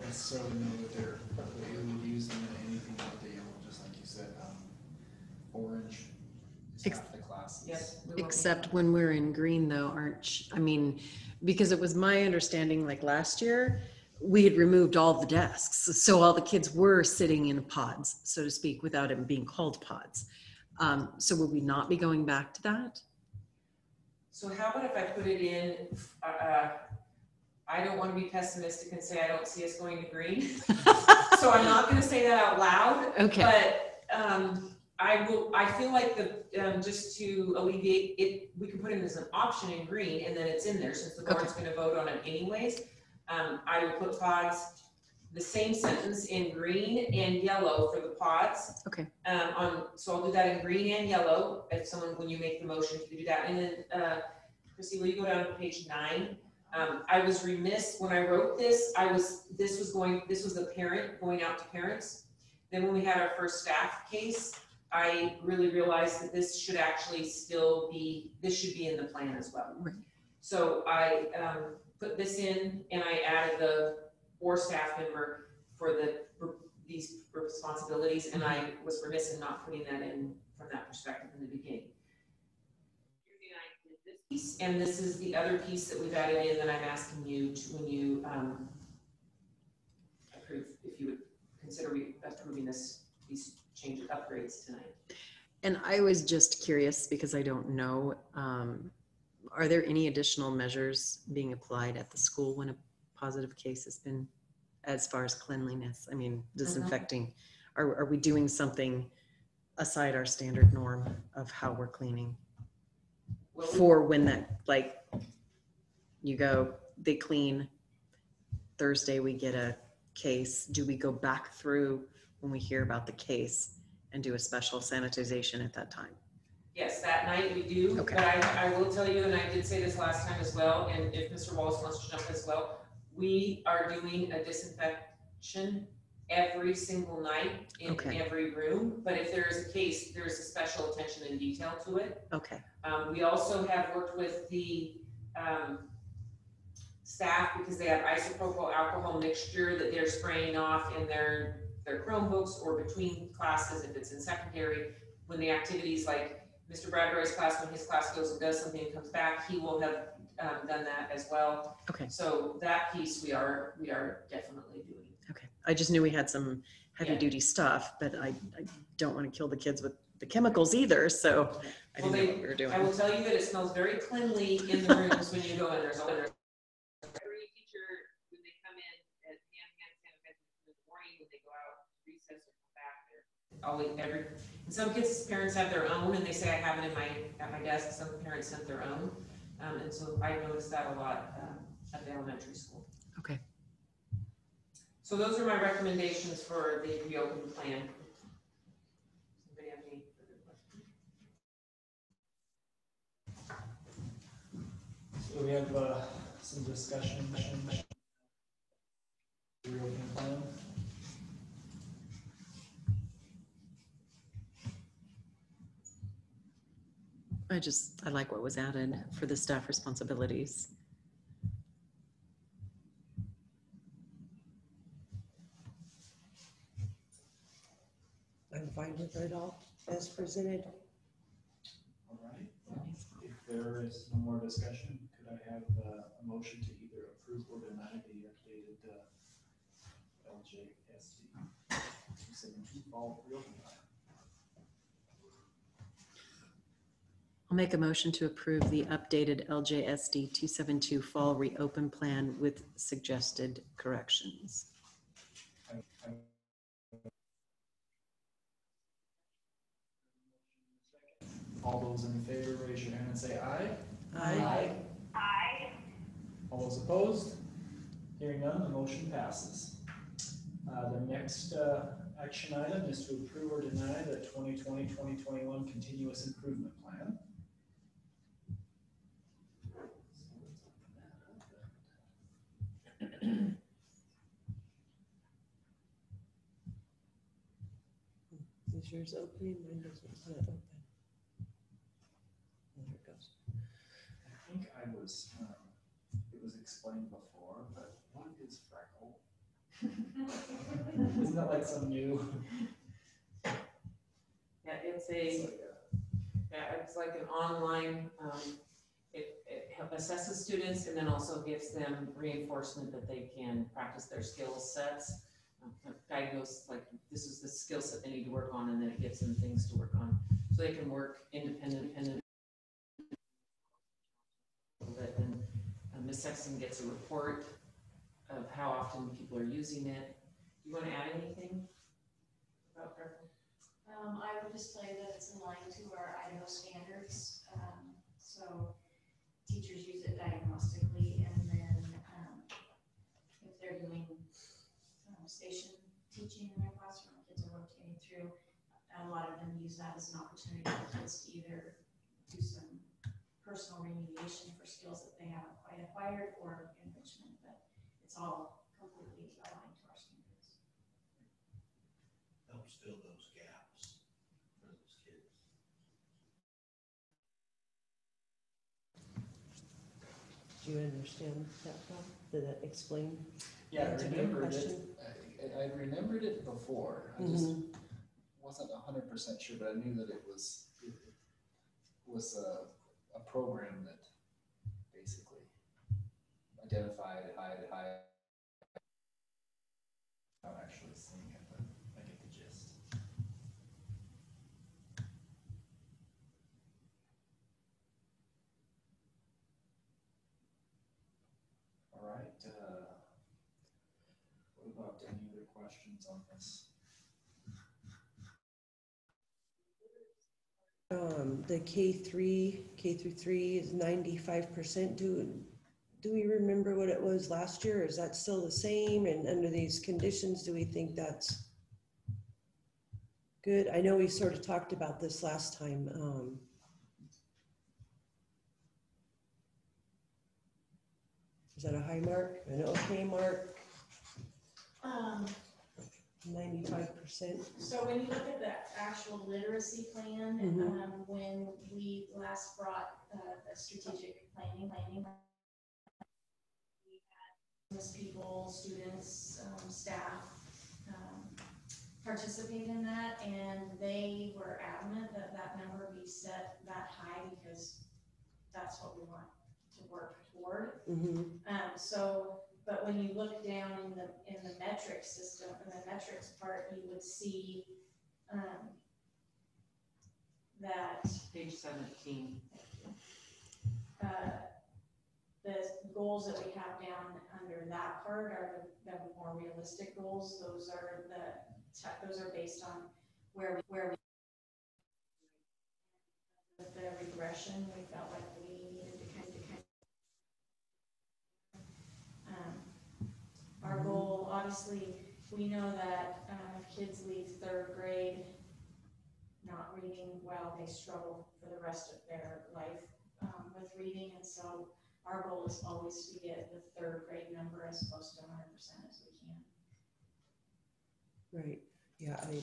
necessarily know that they're using anything but the yellow, just like you said, orange is half the classes. Yes. Except when we're in green though, I mean, because it was my understanding, like last year, we had removed all the desks. So all the kids were sitting in pods, so to speak, without it being called pods. So will we not be going back to that? So how about if I put it in, I don't want to be pessimistic and say I don't see us going to green. So I'm not going to say that out loud. Okay. But I feel like just to alleviate it, we can put it as an option in green, and then it's in there since the board's going to vote on it anyways. I will put pods, the same sentence in green and yellow for the pods. Okay. So I'll do that in green and yellow. If when you make the motion, you can do that. And then, Chrissy, will you go down to page 9? I was remiss when I wrote this. This was the parent going out to parents. Then when we had our first staff case, I really realized that this should actually this should be in the plan as well. Right. So I put this in, and I added the or staff member for these responsibilities, and I was remiss in not putting that in from that perspective in the beginning. And this is the other piece that we've added in that I'm asking you to, when you approve, if you would consider approving these changes, upgrades tonight. And I was just curious because I don't know, are there any additional measures being applied at the school when a positive case has been, as far as cleanliness? I mean, disinfecting. Are we doing something aside our standard norm of how we're cleaning? For when that, like, you go, they clean, Thursday we get a case, do we go back through when we hear about the case and do a special sanitization at that time? Yes, that night we do, Okay. but I will tell you, and I did say this last time as well, and if Mr. Wallace wants to jump as well, we are doing a disinfection every single night in Okay. every room, but if there is a case, there is a special attention and detail to it. Okay. We also have worked with the staff because they have isopropyl alcohol mixture that they're spraying off in their Chromebooks or between classes if it's in secondary. When the activities like Mr. Bradbury's class, when his class goes and does something and comes back, he will have done that as well. Okay. So that piece we are definitely doing. Okay. I just knew we had some heavy duty stuff, but I don't want to kill the kids with the chemicals either. So I didn't know what we were doing. I will tell you that it smells very cleanly in the rooms when you go in. There's every teacher, when they come in, and hand sanitizer in the morning, when they go out to recess or come back, they're always and some kids' parents have their own, and they say I have it at my desk. Some parents sent their own, and so I noticed that a lot at the elementary school. Okay. So those are my recommendations for the reopen plan. Anybody have any further questions? So we have some discussion. Reopening plan. I like what was added for the staff responsibilities. I'm fine with it all as presented. All right. Well, if there is no more discussion, could I have a motion to either approve or deny the updated LJSD 272 fall reopen plan? I'll make a motion to approve the updated LJSD 272 fall reopen plan with suggested corrections. All those in favor, raise your hand and say aye. Aye. Aye. All those opposed? Hearing none, the motion passes. The next action item is to approve or deny the 2020-2021 continuous improvement plan. Is yours opening? Mine doesn't let it open. There it goes. I think it was explained before, but what is freckle? Isn't that like some new? Yeah, it's like an online, it assesses students and then also gives them reinforcement that they can practice their skill sets, diagnose like this is the skill set they need to work on, and then it gives them things to work on so they can work independent. And Ms. Sexton gets a report of how often people are using it. Do you want to add anything about freckle? I would just tell you that it's in line to our Idaho standards. So teachers use it diagnostically, and then if they're doing station teaching in their classroom, kids are rotating through, a lot of them use that as an opportunity for kids to either do some personal remediation for skills that they haven't quite acquired or enrichment, but it's all completely aligned to our standards. Helps fill those gaps for those kids. Do you understand that, Bob? Did that explain? Yeah, I That's a good remembered it. question. I remembered it before. I just wasn't 100% sure, but I knew that it was a program that basically identified, hide. I'm actually seeing it, but I get the gist. questions on this? The K through 3 is 95%. Do we remember what it was last year? Is that still the same? And under these conditions, do we think that's good? I know we sort of talked about this last time. Is that a high mark? An okay mark? 95%. So when you look at the actual literacy plan, when we last brought the strategic planning, we had business people, students, staff participate in that, and they were adamant that that number be set that high because that's what we want to work toward. But when you look down in the metrics system, in the metrics part, you would see that Page 17. The goals that we have down under that part are the more realistic goals. Those are based on where we with the regression, we felt like we needed to kind of our goal, obviously, we know that if kids leave 3rd grade not reading well, they struggle for the rest of their life with reading, and so our goal is always to get the 3rd grade number as close to 100% as we can. Right. Yeah, I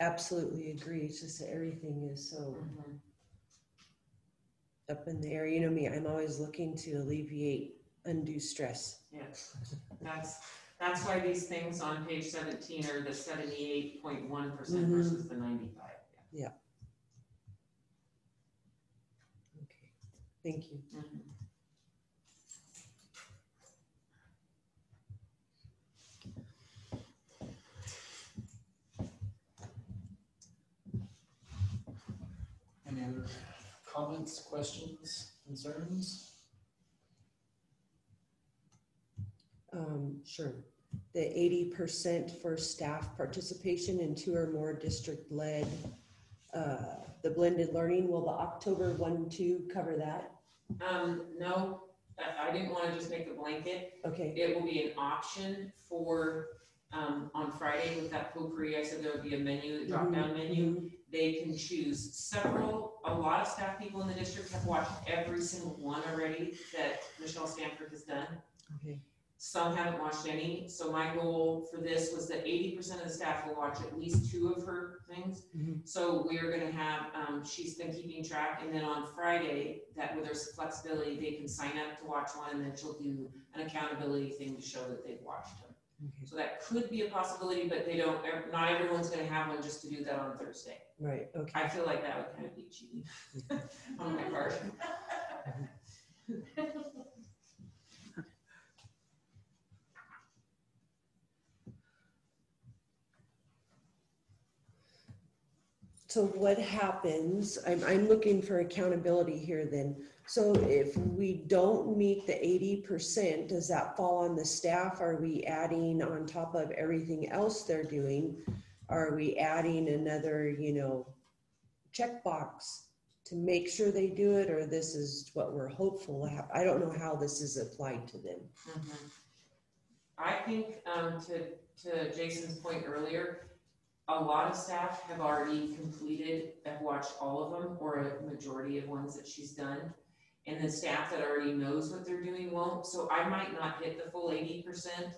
absolutely agree. It's just that everything is so up in the air. You know me, I'm always looking to alleviate undue stress. Yes, that's why these things on page 17 are the 78.1% versus the 95. Yeah. Okay. Thank you. Any other comments, questions, concerns? Sure. The 80% for staff participation in 2 or more district-led, the blended learning, will the October 1-2 cover that? No, I didn't want to just make a blanket. Okay. It will be an option for on Friday with that potpourri. I said there would be a menu, a drop-down menu. They can choose a lot of staff people in the district have watched every single one already that Michelle Stanford has done. Okay. Some haven't watched any. So my goal for this was that 80% of the staff will watch at least 2 of her things. So we are going to have, she's been keeping track, and then on Friday, that where there's flexibility, they can sign up to watch one, and then she'll do an accountability thing to show that they've watched them. Okay. So that could be a possibility, but not everyone's going to have one just to do that on Thursday. Right. Okay. I feel like that would kind of be cheating on my part. So what happens, I'm looking for accountability here then. So if we don't meet the 80%, does that fall on the staff? Are we adding on top of everything else they're doing? Are we adding another, checkbox to make sure they do it? Or this is what we're hopeful to have? I don't know how this is applied to them. I think to Jason's point earlier, a lot of staff have already have watched all of them or a majority of ones that she's done. And the staff that already knows what they're doing won't. So I might not hit the full 80%.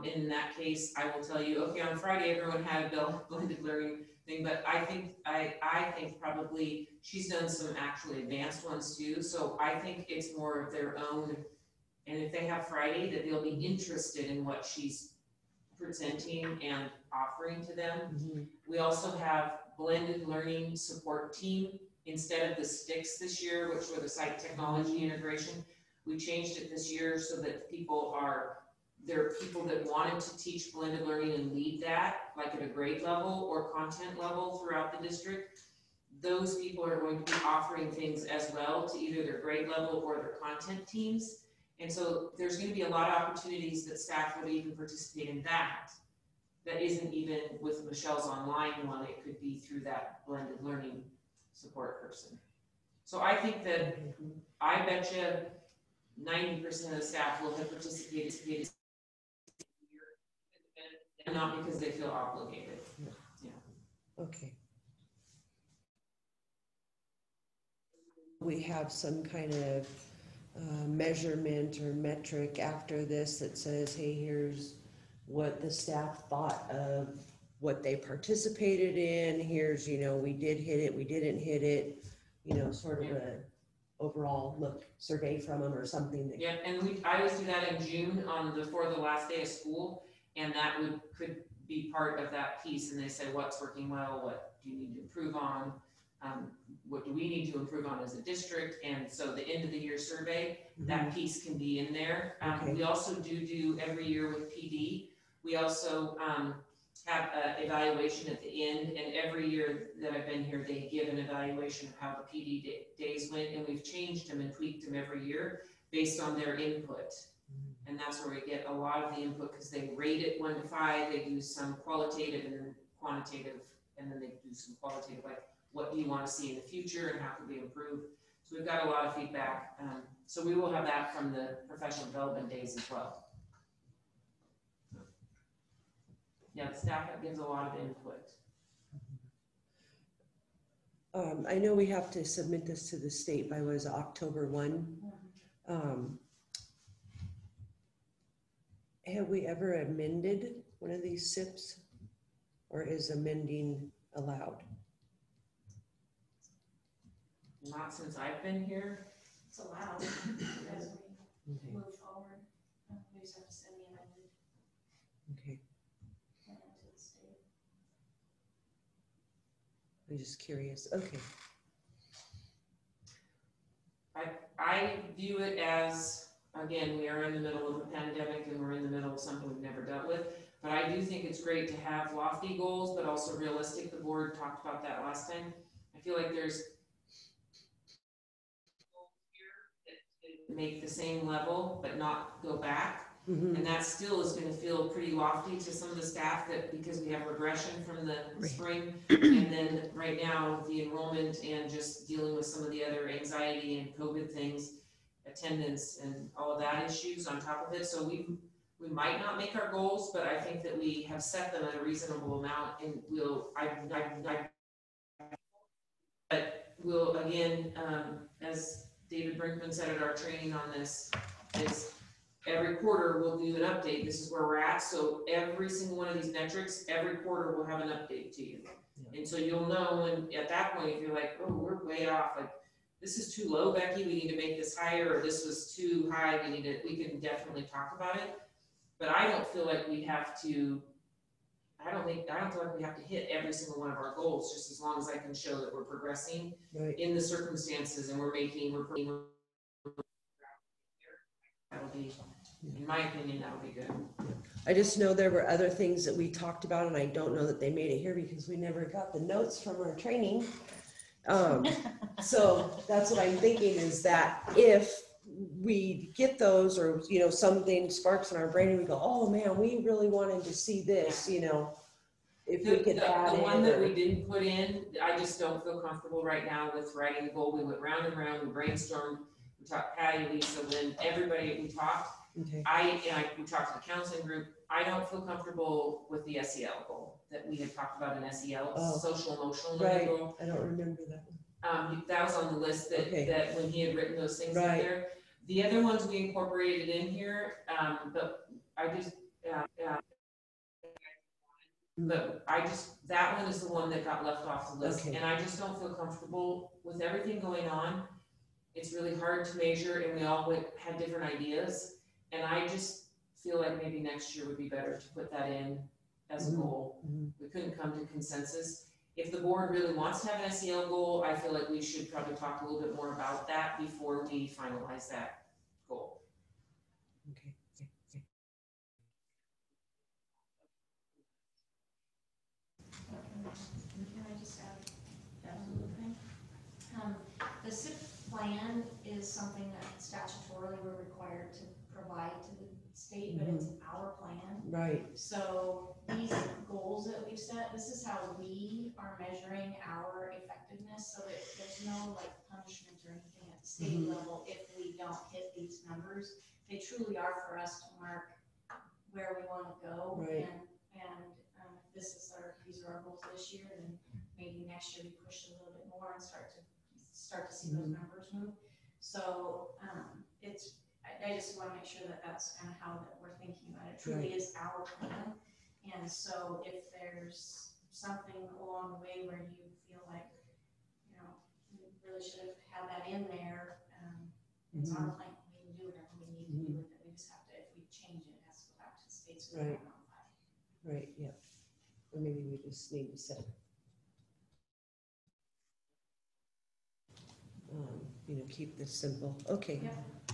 In that case, I will tell you, okay, on Friday, everyone had a blended learning thing, but I think probably she's done some actually advanced ones too. So I think it's more of their own. And if they have Friday, that they'll be interested in what she's presenting and offering to them. We also have blended learning support team instead of the sticks this year, which were the site technology integration. We changed it this year so that there are people that wanted to teach blended learning and lead that, like at a grade level or content level throughout the district. Those people are going to be offering things as well to either their grade level or their content teams. And so there's going to be a lot of opportunities that staff will even participate in that. that isn't even with Michelle's online one, it could be through that blended learning support person. So I think that, I bet you 90% of the staff will have participated, and not because they feel obligated. Okay. We have some kind of measurement or metric after this that says, hey, here's what the staff thought of what they participated in. Here's, we did hit it, we didn't hit it, sort of a overall look survey from them or something. That Yeah, and I always do that in June before the last day of school, and that could be part of that piece. And they say, what's working well, what do you need to improve on? What do we need to improve on as a district? And so the end of the year survey, that piece can be in there. Okay. We also do every year with PD. We also have an evaluation at the end, and every year that I've been here, they give an evaluation of how the PD days went, and we've changed them and tweaked them every year based on their input. And that's where we get a lot of the input, because they rate it 1 to 5, they do some qualitative and then quantitative, and then they do some qualitative, like what do you want to see in the future and how can we improve. So we've got a lot of feedback. So we will have that from the professional development days as well. Yeah, the staff gives a lot of input. I know we have to submit this to the state by October 1. Have we ever amended one of these SIPs, or is amending allowed? Not since I've been here. It's allowed as we move forward. We just have to send the amended Okay. plan to the state. I'm just curious. Okay. I view it as, again, we are in the middle of a pandemic and we're in the middle of something we've never dealt with. But I do think it's great to have lofty goals, but also realistic. The board talked about that last time. I feel like there's goals here that make the same level, but not go back. And that still is going to feel pretty lofty to some of the staff, that because we have regression from the spring, and then right now the enrollment and just dealing with some of the other anxiety and COVID things, attendance and all of that issues on top of it. So we might not make our goals, but I think that we have set them at a reasonable amount, and but we'll again, as David Brinkman said at our training on this, is every quarter we'll do an update. This is where we're at. So every single one of these metrics, every quarter we'll have an update to you. And so you'll know, and at that point, if you're like, oh, we're way off, like this is too low, Becky, we need to make this higher, or this was too high, we can definitely talk about it. But I don't feel like we have to, I don't feel like we have to hit every single one of our goals, just as long as I can show that we're progressing in the circumstances and we're that'll be, in my opinion, that'll be good. I just know there were other things that we talked about, and I don't know that they made it here because we never got the notes from our training. So that's what I'm thinking, is that if we get those, or something sparks in our brain and we go, oh man, we really wanted to see this, if we could add the it. one that we didn't put in, I just don't feel comfortable right now with writing the goal. We went round and round, we brainstormed, we talked Patty, Lisa, Lynn, everybody we talked. Okay. We talked to the counseling group. I don't feel comfortable with the SEL goal that we had talked about in SEL, social emotional learning goal. I don't remember that one. That was on the list that when he had written those things in there. The other ones we incorporated in here, but that one is the one that got left off the list. And I just don't feel comfortable with everything going on. It's really hard to measure, and we all had different ideas. And I just feel like maybe next year would be better to put that in as a goal. We couldn't come to consensus. If the board really wants to have an SEL goal, I feel like we should probably talk a little bit more about that before we finalize that goal. Okay. Can I just add a little thing? The SIP plan is something that statutorily we're required required to provide to the state, but it's our plan. Right. So these goals that we've set, this is how we are measuring our effectiveness, so that there's no like punishment or anything at the state level if we don't hit these numbers. They truly are for us to mark where we want to go. Right. And if these are our goals this year, then maybe next year we push a little bit more and start to see those numbers move. So I just want to make sure that that's kind of how that we're thinking about it. It truly is our plan. And so if there's something along the way where you feel like, you know, we really should have had that in there, it's our plan. We can do whatever we need to do with it. We just have to, if we change it, it has to go back to the states. Right. Right, yeah. Or maybe we just need to set, you know, keep this simple. Okay, Yeah.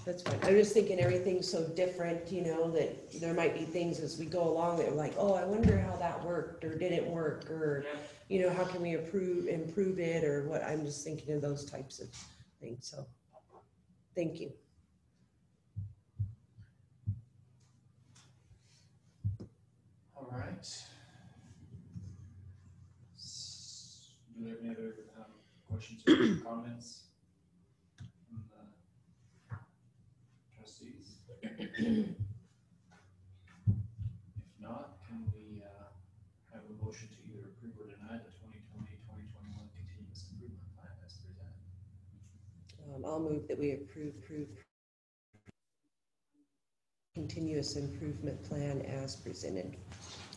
that's fine. I'm just thinking everything's so different, you know, that there might be things as we go along that are like, oh, I wonder how that worked or didn't work, or, you know, how can we improve it, or what. I'm just thinking of those types of things. So thank you. All right. Do we have any other questions or comments from the trustees? If not, can we have a motion to either approve or deny the 2020-2021 continuous improvement plan as presented? I'll move that we approve continuous improvement plan as presented.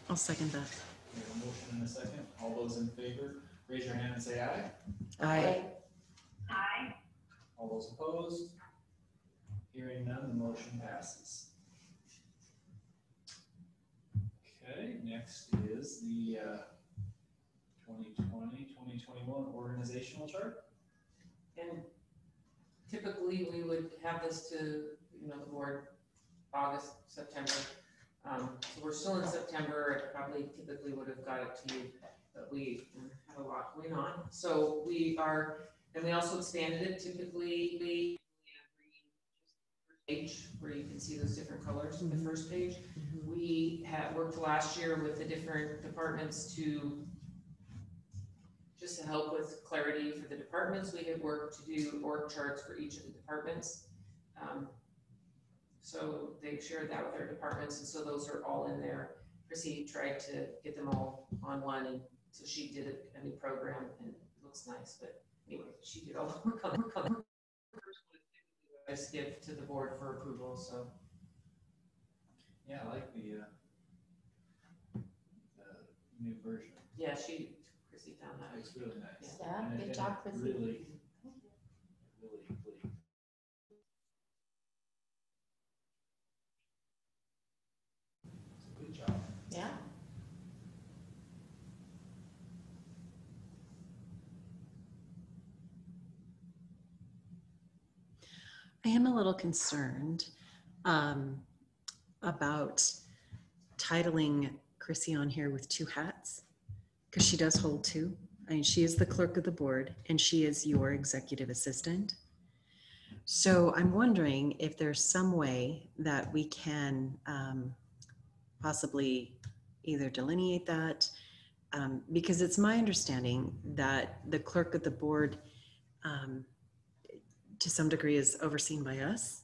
I'll second that. We have a motion and a second. All those in favor, raise your hand and say aye. Aye. Aye. All those opposed? Hearing none, the motion passes. Okay, next is the 2020-2021 organizational chart. And typically we would have this to, you know, the board August, September. So we're still in September. It probably typically would have got it to you, but we have a lot going on. So we are, and we also expanded it. Typically, we page where you can see those different colors in the first page. We had worked last year with the different departments just to help with clarity for the departments. We had worked to do org charts for each of the departments. So they shared that with their departments, and so those are all in there. Chrissy tried to get them all on one, and so she did a new program, and it looks nice. But anyway, she did all the work on the I just give to the board for approval. So Yeah, I like the new version. yeah, Chrissy found that. It's really nice. Yeah, And good it job, Chrissy. Really complete. It's a good job. Yeah. I am a little concerned about titling Chrissy on here with two hats, because she does hold two. I mean, she is the clerk of the board and she is your executive assistant. So I'm wondering if there's some way that we can possibly either delineate that, because it's my understanding that the clerk of the board to some degree is overseen by us.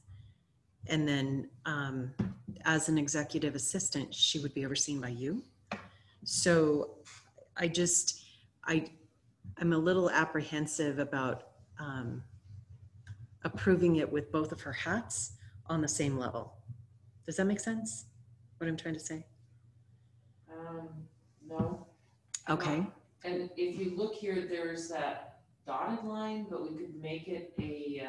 And then as an executive assistant, she would be overseen by you. So I'm a little apprehensive about approving it with both of her hats on the same level. Does that make sense? What I'm trying to say? No. Okay. No. And if you look here, there's that dotted line, but we could make it a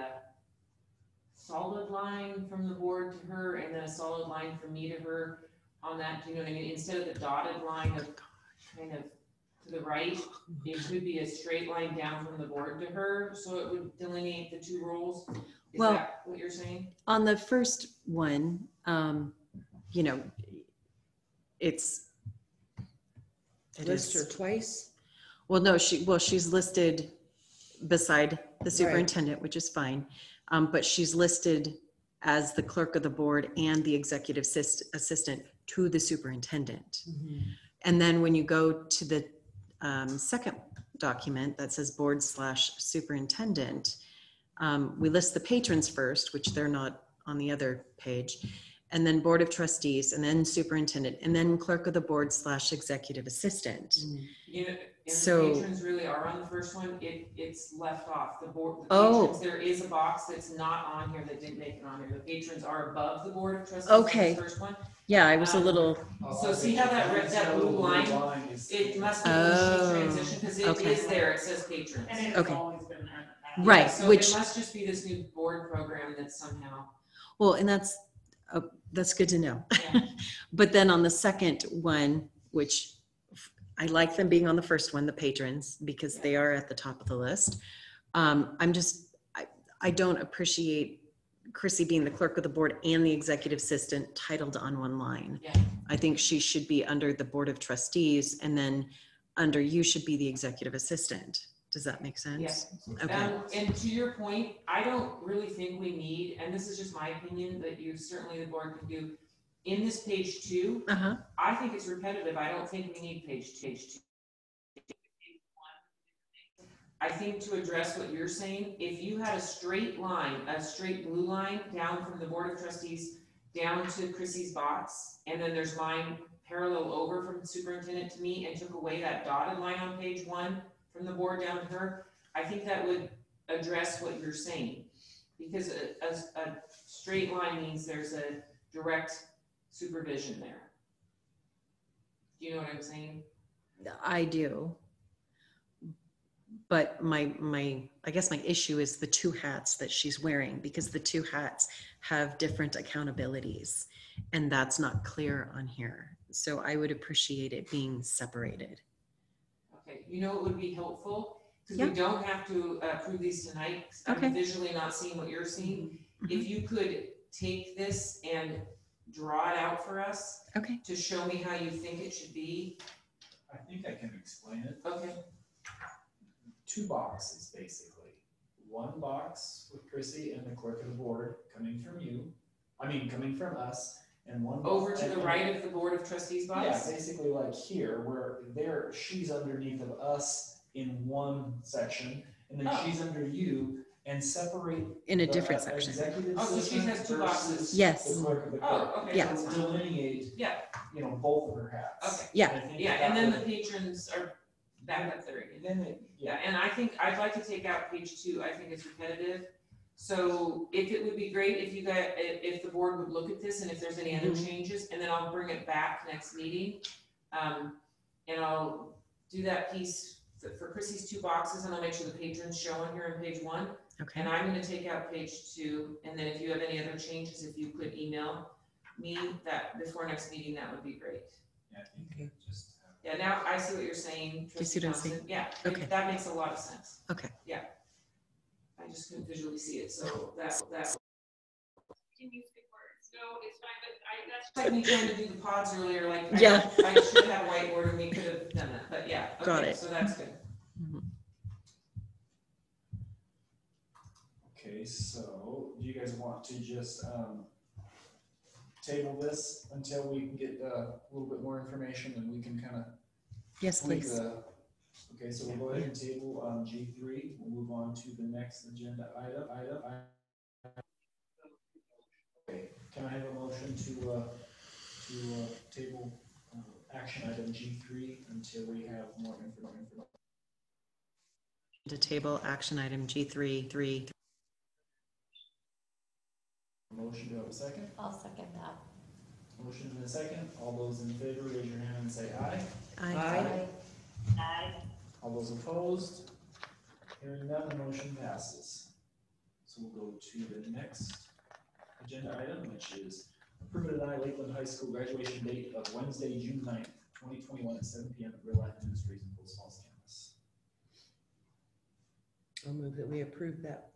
solid line from the board to her, and then a solid line from me to her on that. Do you know what I mean? Instead of the dotted line of kind of to the right, it could be a straight line down from the board to her, so it would delineate the two roles. Is Well, that what you're saying? On the first one, you know, it List her is, twice? well, no, she's listed beside the superintendent, which is fine. But she's listed as the clerk of the board and the executive assistant to the superintendent. And then when you go to the second document that says board/superintendent, we list the patrons first, which they're not on the other page, and then board of trustees, and then superintendent, and then clerk of the board/executive assistant. You know, and So- the patrons really are on the first one, it's left off, the board, the Oh. patrons, there is a box that's not on here that didn't make it on here, the patrons are above the board of trustees on Okay. the first one. Yeah, I was a little, So see how that red, that blue line, it must be when she transitioned, because it okay. is there, it says patrons. And it's Okay. always been. Right, So which- it must just be this new board program that somehow, well, and that's good to know. yeah. But then on the second one, which I like them being on the first one, the patrons, because they are at the top of the list. I don't appreciate Chrissy being the clerk of the board and the executive assistant titled on one line. Yeah. I think she should be under the board of trustees, and then under you should be the executive assistant. Does that make sense? Okay. And to your point, I don't really think we need, and this is just my opinion, that you certainly the board can do, in this page 2, Uh-huh. I think it's repetitive. I don't think we need page 2. I think to address what you're saying, if you had a straight line, a straight blue line down from the board of trustees down to Chrissy's box, and then there's mine parallel over from superintendent to me, and took away that dotted line on page 1 from the board down to her, I think that would address what you're saying. Because a straight line means there's a direct supervision there. Do you know what I'm saying? I do. But I guess my issue is the two hats that she's wearing, because the two hats have different accountabilities, and that's not clear on here. So I would appreciate it being separated. Okay, you know, it would be helpful, because Yeah. we don't have to approve these tonight. 'Cause I'm Okay. visually not seeing what you're seeing. Mhm. If you could take this and draw it out for us Okay. to show me how you think it should be. I think I can explain it. Okay. 2 boxes, basically. 1 box with Chrissy and the clerk of the board coming from you, coming from us, and 1. Over to and- the right of the board of trustees box? Yeah, basically like here, where she's underneath of us in one section, and then Oh. she's under you, and separate. In a the, different section. Executive Oh, so she assistant has 2 versus boxes. Yes. The clerk of the Oh, clerk. okay. Yeah. That's To fine. delineate, Yeah, both of her hats. okay. Yeah. I think Yeah, that and then the would- patrons are back up there again. Then, Yeah, and I think, I'd like to take out page 2, I think it's repetitive. So if it would be great if you guys, if the board would look at this and if there's any other changes, and then I'll bring it back next meeting. And I'll do that piece for Chrissy's 2 boxes, and I'll make sure the patrons show on here on page 1. Okay. And I'm gonna take out page 2, and then if you have any other changes, if you could email me that before next meeting, that would be great. Yeah, I think just. Yeah, now I see what you're saying, you see Trustee what I'm saying? Johnson. Yeah, Okay. that makes a lot of sense. Okay. Yeah. I just couldn't visually see it, so that. Can you speak words? No, it's fine, but that's like me trying to do the pods earlier, like. Yeah. I should have whiteboard and we could have done that, but yeah. Got okay, it. So that's good. Okay, so do you guys want to just table this until we can get a little bit more information and we can kind of Yes, tweak please. the. Okay, so we'll go ahead and table G3. We'll move on to the next agenda item. Okay, can I have a motion to table action item G3 until we have more information? To table action item G3. Motion, do I have a second? I'll second that. Motion in a second. All those in favor, raise your hand and say aye. Aye. Aye. All those opposed? Hearing none, the motion passes. So we'll go to the next agenda item, which is approve and deny Lakeland High School graduation date of Wednesday, June 9th, 2021 at 7 p.m. at Real Life Ministries in Post Falls campus. I'll move that we approve that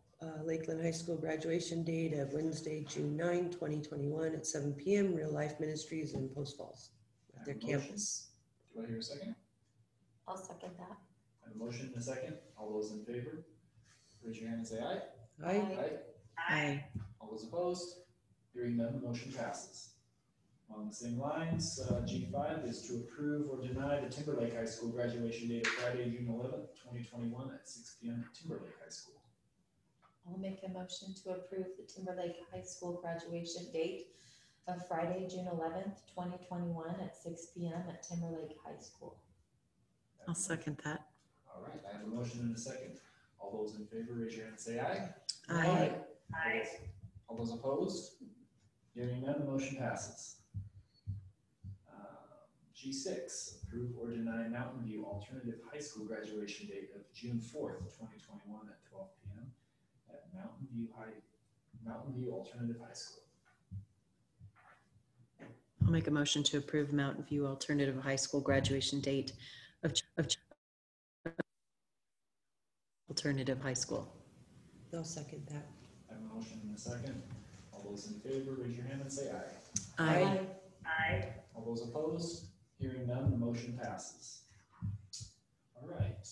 Lakeland High School graduation date of Wednesday, June 9, 2021 at 7 p.m. Real Life Ministries in Post Falls, at their I have a motion. campus. Do I hear a second? I'll second that. I have a motion and a second. All those in favor, raise your hand and say aye. Aye. Aye. Aye. All those opposed? Hearing none, the motion passes. On the same lines, G5 is to approve or deny the Timberlake High School graduation date of Friday, June 11th, 2021 at 6 p.m. at Timberlake High School. I'll make a motion to approve the Timberlake High School graduation date of Friday, June 11th, 2021 at 6 p.m. at Timberlake High School. I'll second that. All right, I have a motion and a second. All those in favor, raise your hand and say aye. Aye. Aye. All those opposed? Hearing none, the motion passes. G6, approve or deny Mountain View Alternative High School graduation date of June 4th, 2021 at 12 p.m. at Mountain View Alternative High School. I'll make a motion to approve Mountain View Alternative High School graduation date of Alternative High School. I'll second that. I have a motion and a second. All those in favor, raise your hand and say aye. Aye. Aye. All those opposed? Hearing none, the motion passes. All right.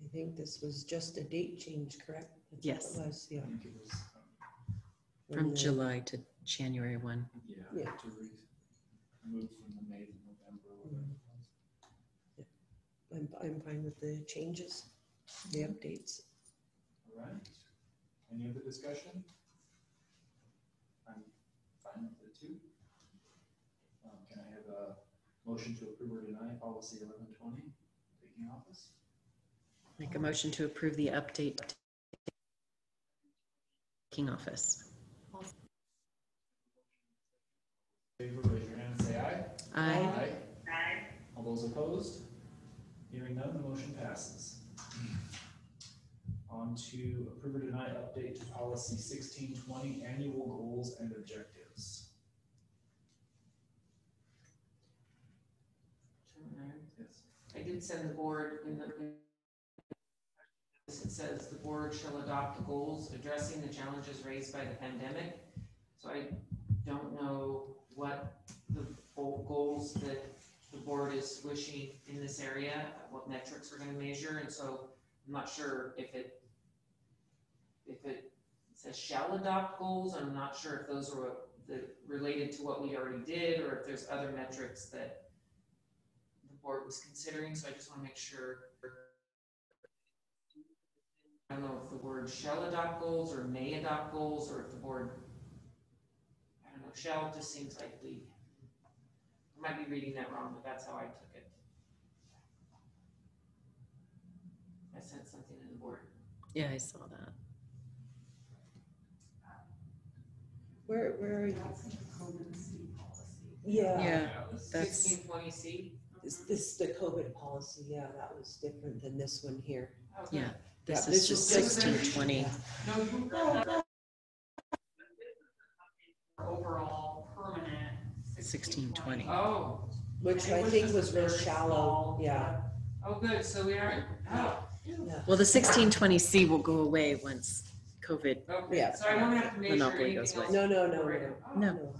I think this was just a date change, correct? That's Yes. what it was, yeah. I think it was, From July to January 1. Yeah. to move from the May to November. or whatever it was. I'm fine with the changes, the updates. All right. Any other discussion? I'm fine with it too. Can I have a motion to approve or deny policy 1120, taking office? Make a motion to approve the update taking office. Favor, raise your hand and say aye. Aye. Aye. All those opposed? Hearing none, the motion passes. On to approve or deny update to policy 1620, annual goals and objectives. Yes. I did send the board in the, it says the board shall adopt goals addressing the challenges raised by the pandemic. So I don't know what the goals that the board is wishing in this area, what metrics we're going to measure, and so I'm not sure if it says shall adopt goals. I'm not sure if those are related to what we already did, or if there's other metrics that the board was considering. So I just want to make sure. I don't know if the word shall adopt goals or may adopt goals, or if the board, I don't know, shall just seems like I might be reading that wrong, but that's how I took it. I sent something to the board. Yeah, I saw that. Where are you? Yeah, Yeah, that's 1620C. this the COVID policy. Yeah, that was different than this one here. Okay. yeah. This Yeah, is just 1620. No, you got overall permanent. 1620. Oh. Which And I it think just was a real very shallow. small- Yeah. Oh, good. So we aren't. Oh. Yeah. Well, the 1620C will go away once COVID. Okay. Yeah. So I don't have to measure Monopoly anything goes away. else. No. Oh, No.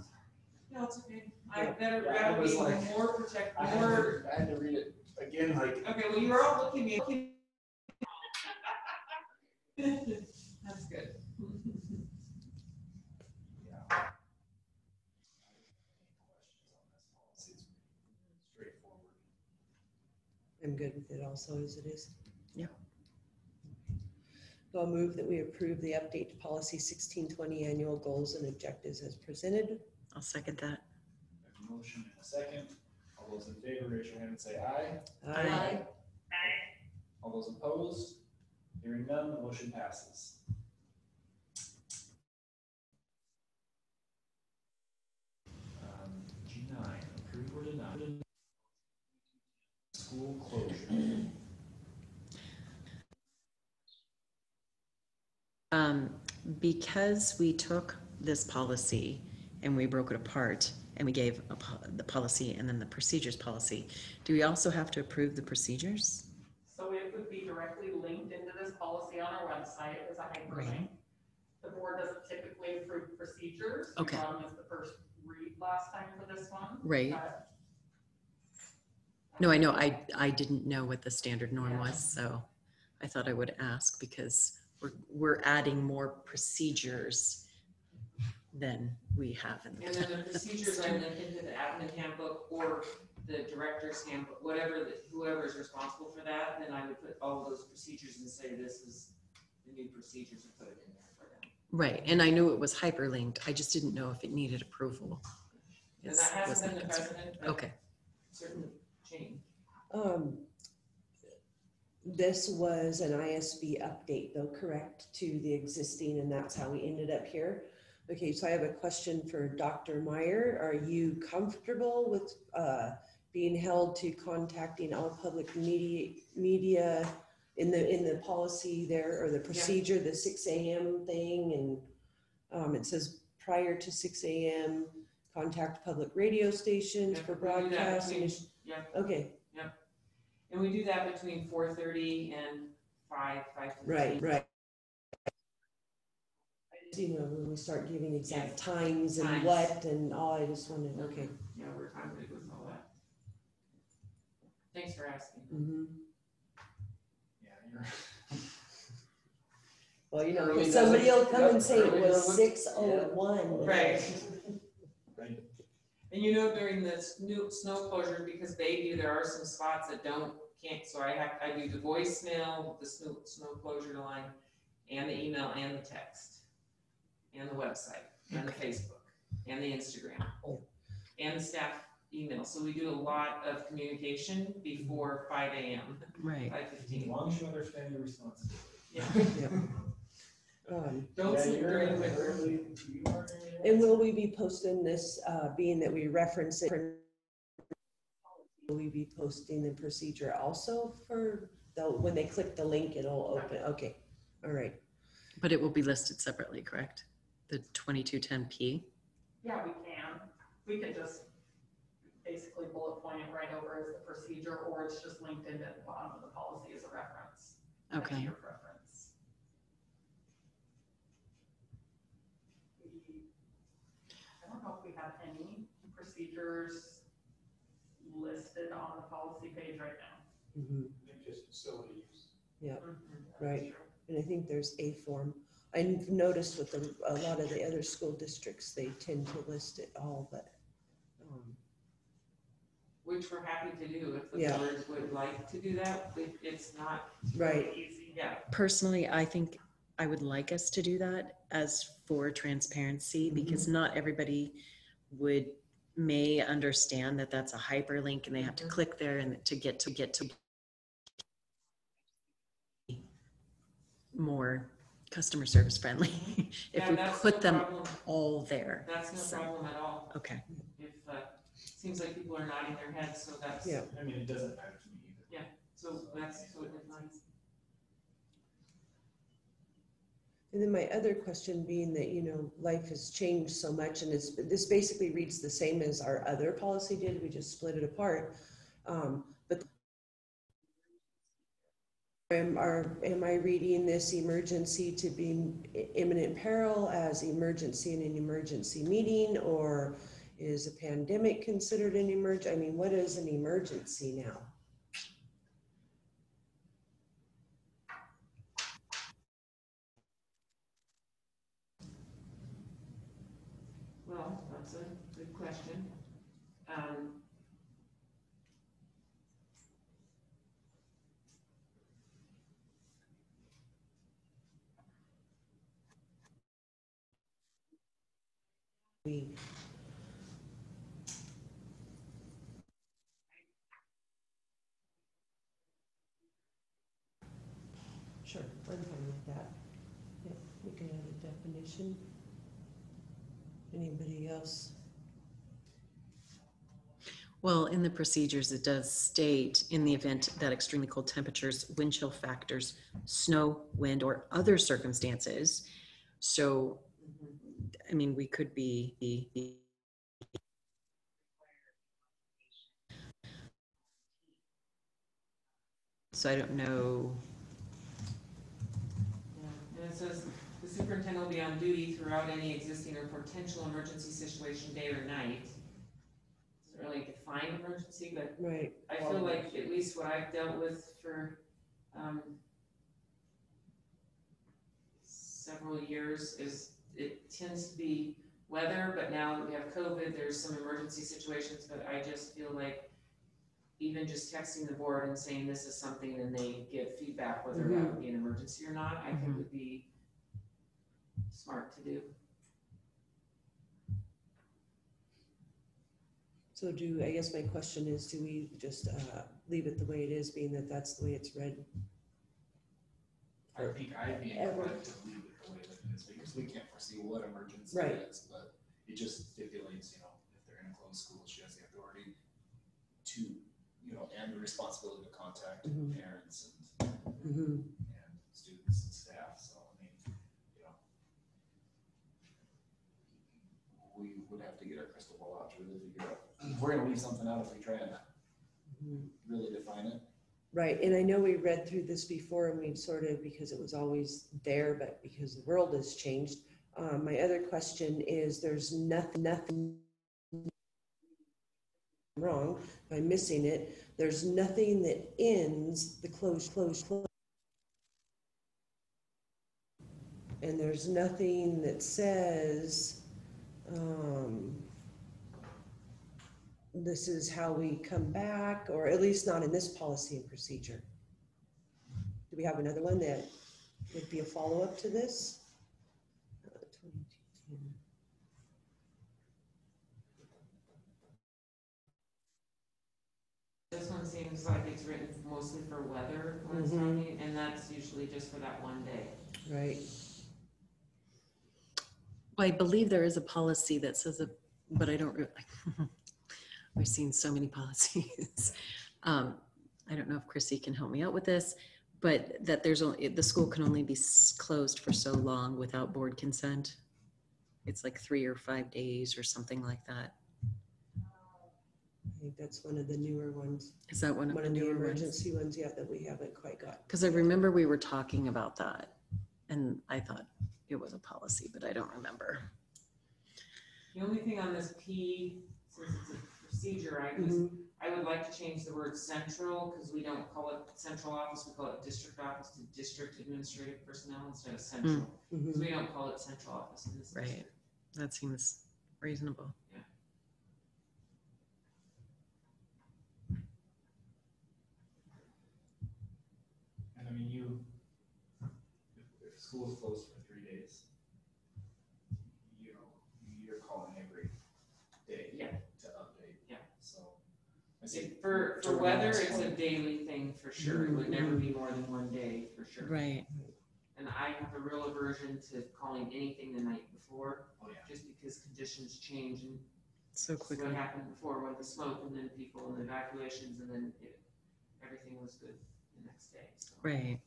No, it's okay. I Yeah. better, Yeah, I that'll was be like- more protect, I more. had to read it again, like. Okay, well, you were all looking at me. That's good. Yeah. Straightforward. I'm good with it also as it is. Yeah. So I'll move that we approve the update to policy 1620 annual goals and objectives as presented. I'll second that. I have a motion and a second. All those in favor, raise your hand and say aye. Aye. All those opposed? Hearing none, the motion passes. G9, approve or deny school closure. Because we took this policy and we broke it apart and we gave the policy and then the procedures policy. Do we also have to approve the procedures? So it would be directly linked into this policy on our website as a hyperlink. Right. The board doesn't typically approve procedures. Okay. We brought them as the first read last time for this one. Right. But, No, I know, I didn't know what the standard norm Yeah. was, so I thought I would ask because we're adding more procedures than we have in the And then the procedures I link into the admin handbook or the director's handbook, whoever's responsible for that, then I would put all those procedures and say this is the new procedures and put it in there for them. Right, and I knew it was hyperlinked. I just didn't know if it needed approval. And that was hasn't my been the concern. precedent, but Okay, certainly change. This was an ISB update though, correct, to the existing, and that's how we ended up here. Okay, so I have a question for Dr. Meyer. Are you comfortable with being held to contacting all public media in the policy there, or the procedure, the 6 a.m. thing? And it says prior to 6 a.m., contact public radio stations Yeah, for we do that broadcasting. between- Yeah. Okay, And we do that between 4:30 and 5:15. right. You know, when we start giving exact Yes. times and Times. what and all, I just wanted, okay. Yeah, we're time to with all that. Thanks for asking. Mhm. Yeah, you're. Well, you know, Early somebody will come and doesn't- say it early was doesn't- 6:01. Right. Right. And during the new snow closure, because Bayview, there are some spots that can't, so I do the voicemail, the snow closure line, and the email, and the text, and the website, and the Facebook, and the Instagram, and the staff email. So we do a lot of communication before 5 a.m., right. 5:15. As long as you understand your responsibility. Yeah. Don't Yeah, sleep you're during the winter. early- you are early. And will we be posting this, being that we reference it? Will we be posting the procedure also for when they click the link, it'll open? Okay, all right. But it will be listed separately, correct? The 2210P? Yeah, we can just basically bullet point it right over as the procedure, or it's just linked into the bottom of the policy as a reference. That's Okay. your preference. I don't know if we have any procedures listed on the policy page right now. Mhm. I think just facility use. Yeah, That's right. true. And I think there's a form. I've noticed with a lot of the other school districts, they tend to list it all, but Which we're happy to do if the Yeah. board would like to do that. It's not right. easy. Yeah. Personally, I think I would like us to do that as for transparency, because not everybody may understand that that's a hyperlink and they have to click there and to get to more customer service friendly. If Yeah, we that's put no them problem. all there. That's no So, problem at all. okay, If, seems like people are nodding their heads, so that's, Yeah. I mean, it doesn't matter to me either. so that's totally fine. And then my other question being that, you know, life has changed so much, and this basically reads the same as our other policy did, we just split it apart. But am I reading this emergency to be imminent peril as emergency in an emergency meeting, or is a pandemic considered an emergency? I mean, what is an emergency now? Well, that's a good question. Sure, I'm fine with that. Yep, we can add a definition. Anybody else? well, in the procedures, it does state in the event that extremely cold temperatures, wind chill factors, snow, wind, or other circumstances. So, I mean, we could be So I don't know. Yeah, and it says, the superintendent will be on duty throughout any existing or potential emergency situation, day or night. Doesn't really define emergency, but Right. I feel like at least what I've dealt with for, several years is, it tends to be weather, but now that we have COVID, there's some emergency situations, but I just feel like even just texting the board and saying this is something and they give feedback, whether that would be an emergency or not, I think would be smart to do. So I guess my question is, do we just leave it the way it is, being that that's the way it's read? I think I'd be inclined to leave it the way that it is, because we can't foresee what emergency it is, but it just stipulates, if they're in a closed school, she has the authority to, and the responsibility to contact parents and students and staff, so, we would have to get our crystal ball out to really figure out, we're gonna leave something out if we try and really define it. Right, and I know we read through this before and we've sort of, because it was always there, but because the world has changed. My other question is, there's nothing wrong by missing it. There's nothing that ends the close. And there's nothing that says, this is how we come back, or at least not in this policy and procedure. Do we have another one that would be a follow-up to this? This one seems like it's written mostly for weather when it's talking, and that's usually just for that one day. Right. I believe there is a policy that says it, but I don't really. We've seen so many policies. I don't know if Chrissy can help me out with this, but that there's only, the school can only be closed for so long without board consent. It's like 3 or 5 days or something like that. I think that's one of the newer ones. Is that one of the newer emergency ones yet that we haven't quite got? Because I remember we were talking about that, and I thought it was a policy, but I don't remember. The only thing on this P, since it's a procedure, I would like to change the word central, because we don't call it central office, we call it district office to district administrative personnel instead of central. Because we don't call it central office in this district. Right, that seems reasonable. Yeah. And I mean, if school is closed for 3 days, you're calling every day to update. Yeah. So I see. For weather, it's a daily thing for sure. It would never be more than 1 day for sure. Right. And I have a real aversion to calling anything the night before, just because conditions change and So quickly. what happened before with the smoke and then people and the evacuations, and then everything was good the next day. So. Right.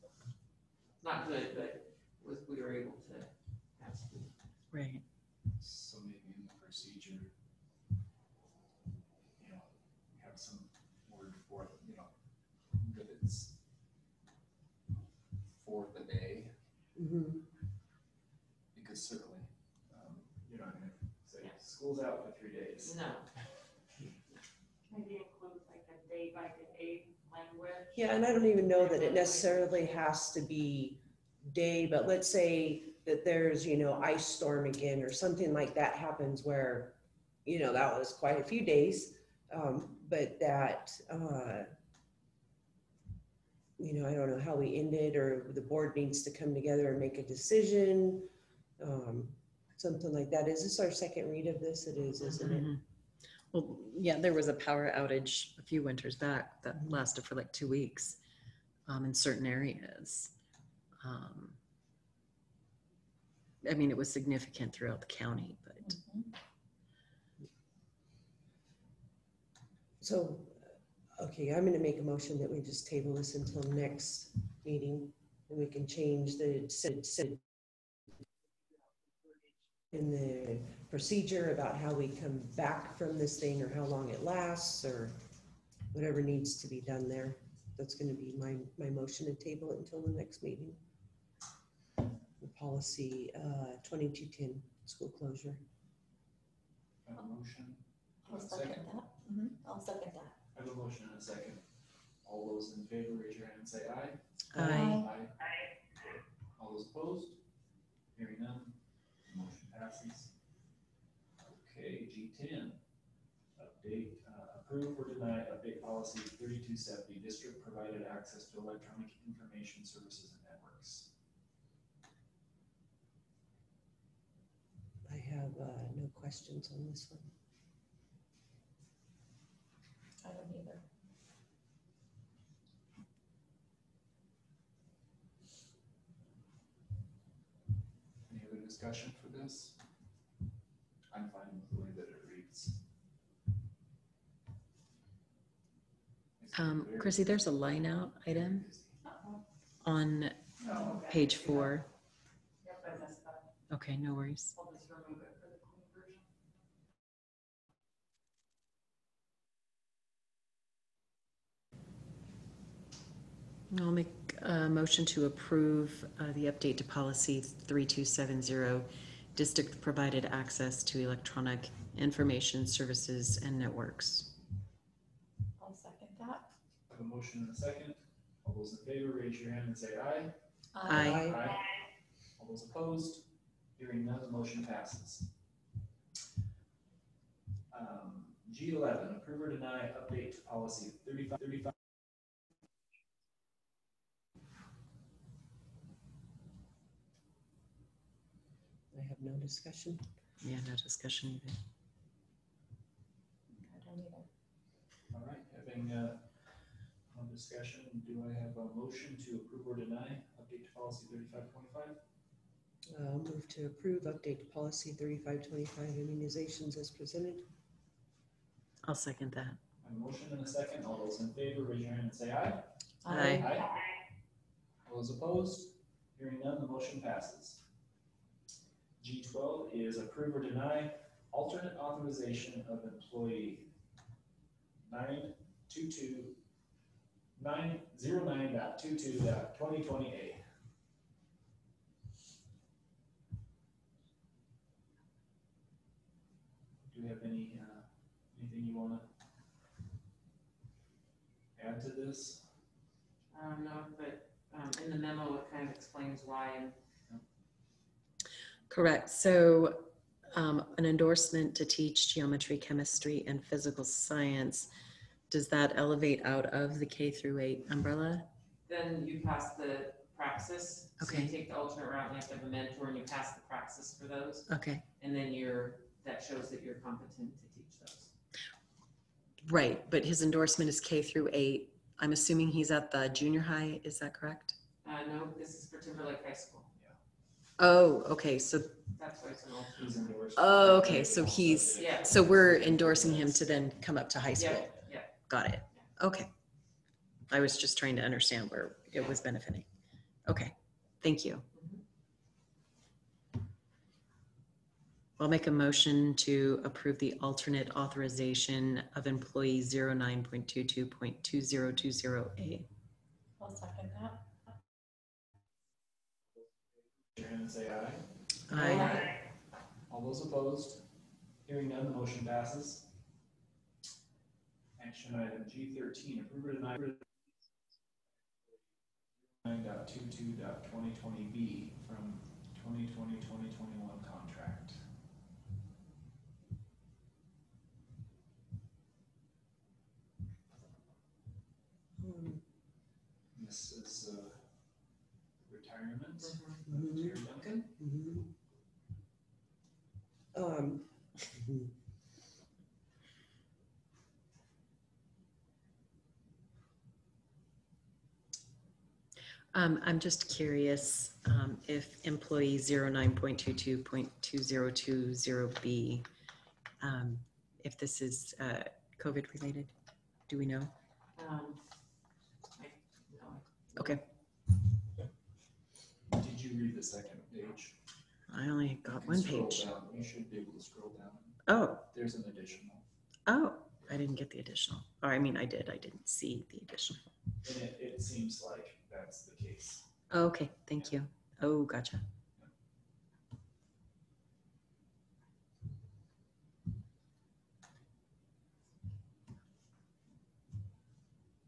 Not good, but we were able to have school. Right. So maybe in the procedure, have some word for, that it's for the day. Because certainly, you're not gonna say, school's out for 3 days. No. Maybe include like a day by day language. Yeah, and I don't even know that it necessarily has to be day, but let's say that there's, ice storm again or something like that happens where, that was quite a few days, but that, I don't know how we end it, or the board needs to come together and make a decision, something like that. Is this our second read of this? It is, isn't it? Well, yeah, there was a power outage a few winters back that lasted for like 2 weeks in certain areas. I mean, it was significant throughout the county, but. So, okay, I'm gonna make a motion that we just table this until next meeting, and we can change the in the procedure about how we come back from this thing, or how long it lasts, or whatever needs to be done there. that's gonna be my motion to table it until the next meeting. The policy 2210, school closure. I have a motion. I'll second that. I'll second that. I have a motion and a second. All those in favor, raise your hand and say aye. Aye. All those opposed? Hearing none, motion passes. Okay, G10, update, approve or deny update policy 3270, district provided access to electronic information services and networks. I have no questions on this one. I don't either. Any other discussion for this? I'm fine with the way that it reads. Chrissy, there's a line out item on page 4. Yep, I messed up. Okay, no worries. I'll just remove it for the clean version. I'll make a motion to approve the update to policy 3270, district provided access to electronic information services and networks. I'll second that. I have a motion and a second. All those in favor, raise your hand and say aye. Aye. All those opposed? Hearing none, the motion passes. G11, approve or deny update to policy 3535. I have no discussion. Yeah, no discussion either. I don't either. All right, having no discussion, do I have a motion to approve or deny update to policy 3525? I'll move to approve update to policy 3525, immunizations as presented. I'll second that. I have a motion and a second. All those in favor, raise your hand and say aye. Aye. All those opposed? Hearing none, the motion passes. G12 is approve or deny alternate authorization of employee 909.22.2020A. Do you have anything you want to add to this? No, but in the memo, it kind of explains why. Correct. So an endorsement to teach geometry, chemistry, and physical science, does that elevate out of the K through 8 umbrella? Then you pass the praxis. So Okay. you take the alternate route and you have to have a mentor and you pass the praxis for those. Okay. And then that shows that you're competent to teach those. Right, but his endorsement is K through 8. I'm assuming he's at the junior high, is that correct? No, this is for Timberlake High School. Oh, okay, so, That's why it's an alternate. He's endorsed. oh, okay, so Yeah. so we're endorsing him to then come up to high school. Yeah. Got it. Okay. I was just trying to understand where it was benefiting. Okay, thank you. I'll make a motion to approve the alternate authorization of employee 09.22.2020A. I'll second that. Raise your hand and say aye. Aye. All those opposed? Hearing none, the motion passes. Action item G13, approve or deny 9.22.2020B from 2020-2021 contract. This is retirement. Terry Duncan. I'm just curious if employee 09.22.2020B, if this is COVID related, do we know? No. Okay, Did you read the second page? I only got You can one scroll page. down. You should be able to scroll down. Oh, There's an additional. oh, I didn't get the additional. Or I mean, I did, I didn't see the additional. And it seems like that's the case. Okay, thank you. Oh, gotcha.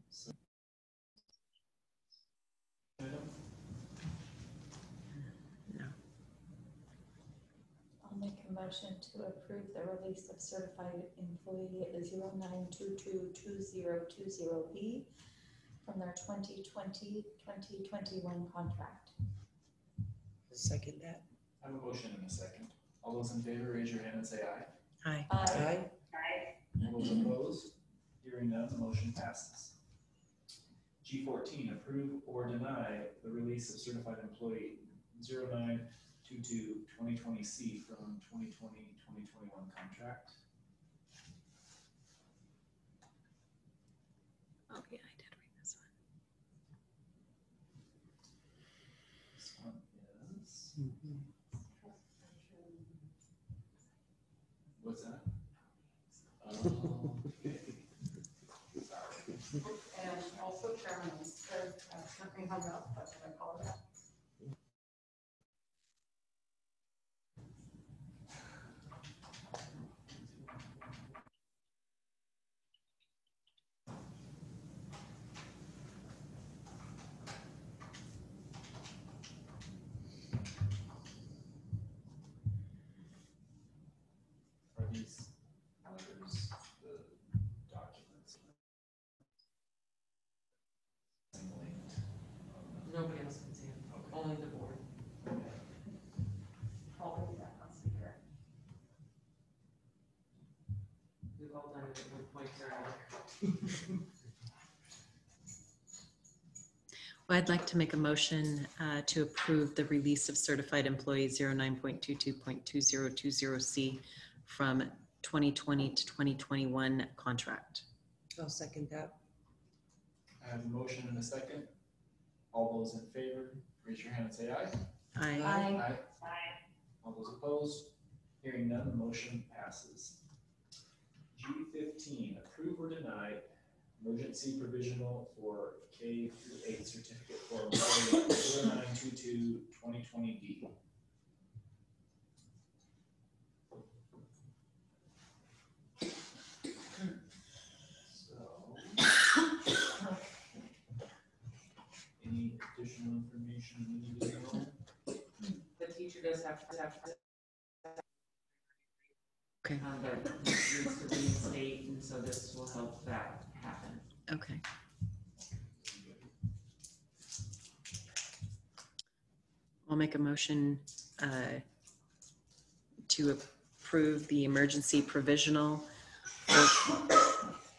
So, item? No. I'll make a motion to approve the release of certified employee 09222020B from their 2020-2021 contract. Second that. I have a motion and a second. All those in favor, raise your hand and say aye. Aye. Aye. All those opposed? Hearing none, the motion passes. G14, approve or deny the release of certified employee 0922-2020C from 2020-2021 contract. Oh, yeah, I did read this one. This one is, what's that? Oh, okay. Sorry. And also chairman, something hung up, that's what I call it. Are these others the documents? Linked? Nobody else can see it, Okay. only the board. I'll do that on speaker. We've all done it at one point or another. Well, I'd like to make a motion to approve the release of certified employee 09.22.2020C from 2020 to 2021 contract. I'll second that. I have a motion and a second. All those in favor, raise your hand and say aye. Aye. Aye. All those opposed? Hearing none, the motion passes. G15, approve or deny emergency provisional for K through 8 certificate for employee 0922-2020D. So, any additional information we need to know? The teacher does have to. Okay. But it needs to be state, and so this will help that happen. Okay. I'll make a motion to approve the emergency provisional for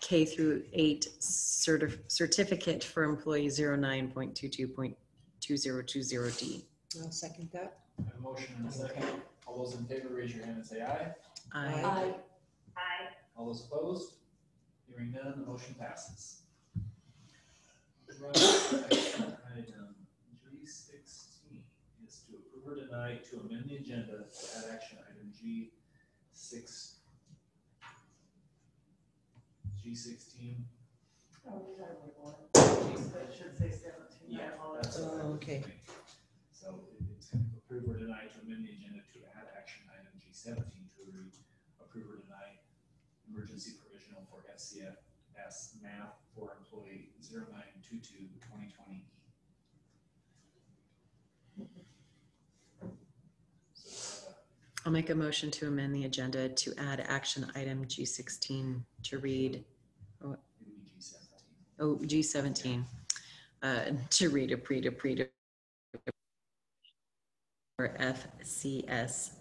K through 8 certificate for employee 09.22.2020D. I'll second that. I have a motion and a second. All those in favor, raise your hand and say aye. Aye. All those opposed? Hearing none, the motion passes. Right, item G16 is to approve or deny to amend the agenda to add action item G16. Oh, it should say 17. Yeah, I'll- that's what I Oh, was okay. thinking. So it's going to approve or deny to amend the agenda to add action item G17 to read approve or deny emergency provisional for FCS math for employee 0922-2020E. I'll make a motion to amend the agenda to add action item G16 to read, It would be G17. oh, G17, to read for FCS/math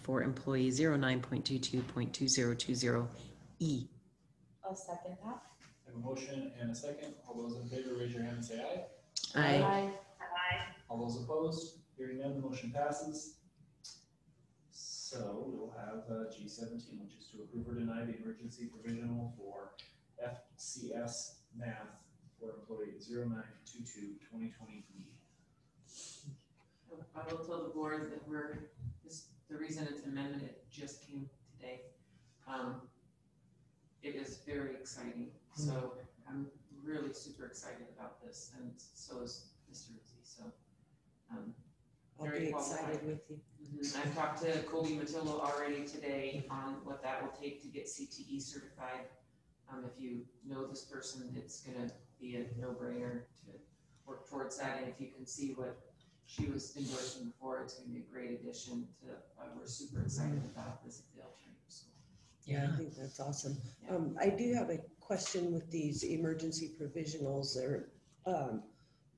for employee 09.22.2020E. I'll second that. I have a motion and a second. All those in favor, raise your hand and say aye. Aye. All those opposed? Hearing none, the motion passes. So we'll have G17, which is to approve or deny the emergency provisional for FCS math for employee 0922-2020E. I will tell the board that the reason it's amendment, it just came today. It is very exciting, so I'm really super excited about this, and so is Mr. Rizzi, so. I'll Very be qualified. excited with you. I've talked to Colby Matillo already today on what that will take to get CTE certified. If you know this person, it's gonna be a no-brainer to work towards that, and if you can see what she was endorsing before, it's gonna be a great addition to, we're super excited about this at the alternative school. Yeah, I think that's awesome. Yeah. I do have a question with these emergency provisionals.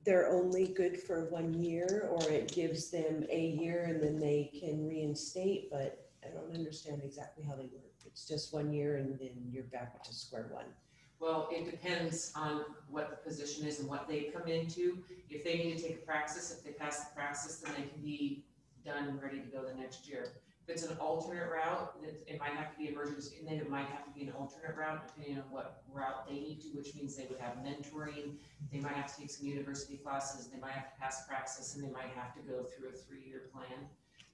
They're only good for 1 year, or it gives them a year and then they can reinstate, but I don't understand exactly how they work. It's just 1 year and then you're back to square one. Well, it depends on what the position is and what they come into. If they need to take a praxis, if they pass the praxis, then they can be done and ready to go the next year. If it's an alternate route, it might have to be emergency, and then it might have to be an alternate route depending on what route they need to, which means they would have mentoring. They might have to take some university classes, they might have to pass praxis, and they might have to go through a 3-year plan.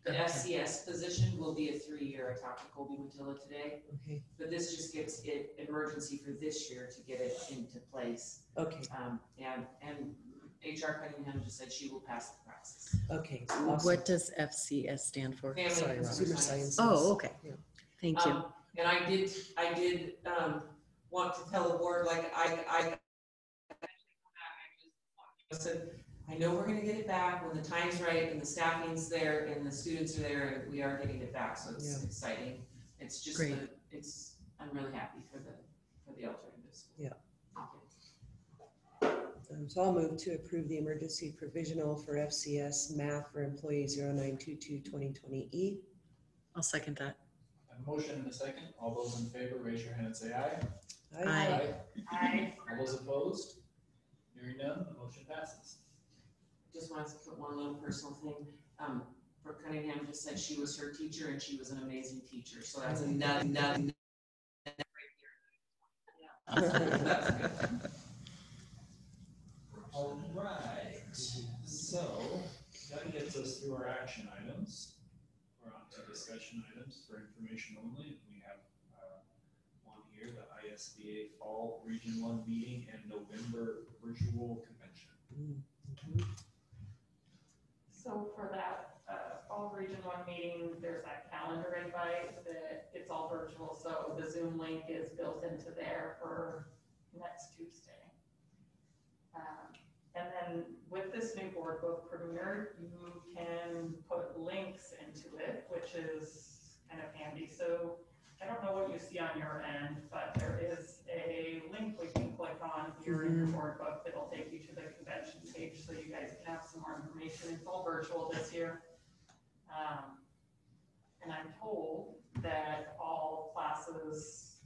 The FCS position will be a 3-year. I talked to Colby Matillo today, Okay. but this just gives it emergency for this year to get it into place. Okay. And HR Cunningham just said she will pass the praxis. Okay. Awesome. What does FCS stand for? Family Sorry, Rob. Consumer Consumer Science. science. Oh, okay. Yeah. Thank you. And I did want to tell the board, like I said, I know we're gonna get it back when the time's right and the staffing's there and the students are there, and we are getting it back, so it's exciting. It's just, Great. I'm really happy for the alternatives. Yeah. Okay. So I'll move to approve the emergency provisional for FCS math for employee 0922-2020E. I'll second that. A motion and a second. All those in favor, raise your hand and say aye. Aye. Aye. All those opposed? Hearing none, the motion passes. Just wanted to put one little personal thing. Brooke Cunningham just said she was her teacher and she was an amazing teacher, so that's a nut right here. That's good. All right, so that gets us through our action items. We're on to discussion items for information only. We have one here, the ISBA Fall Region 1 meeting and November virtual convention. So for that fall region 1 meeting, there's that calendar invite that it's all virtual. So the Zoom link is built into there for next Tuesday. And then with this new board book premiere, you can put links into it, which is kind of handy. So I don't know what you see on your end, but there is a link we can click on here in your board book that'll take you to the convention page so you guys can have some more information. It's all virtual this year. And I'm told that all classes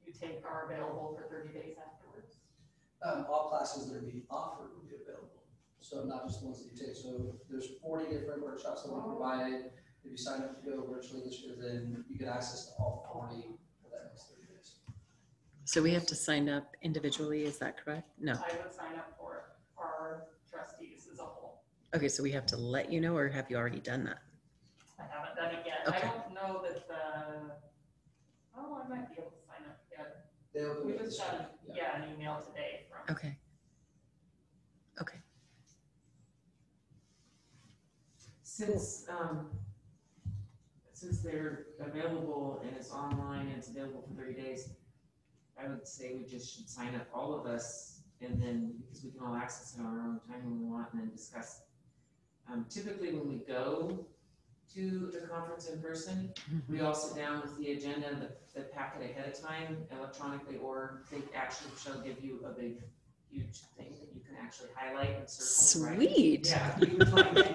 you take are available for 30 days afterwards. All classes that are being offered will be available. So not just the ones that you take. So there's 40 different workshops that we provide. If you sign up to go virtually this year, then you get access to all 40 for that next 30 days. So we have to sign up individually, is that correct? No. I would sign up for it, our trustees as a whole. Okay, so we have to let you know, or have you already done that? I haven't done it yet. Okay. I don't know that I might be able to sign up yet. They'll do We it just this got, week, an email today from. Okay. Okay. Since they're available and it's online and it's available for 30 days, I would say we just should sign up, all of us, and then, because we can all access it on our own time when we want, and then discuss. Typically when we go to the conference in person, we all sit down with the agenda, the packet ahead of time, electronically, or they actually shall give you a big, huge thing that you can actually highlight and circle. and write. Sweet. Yeah, you can find it.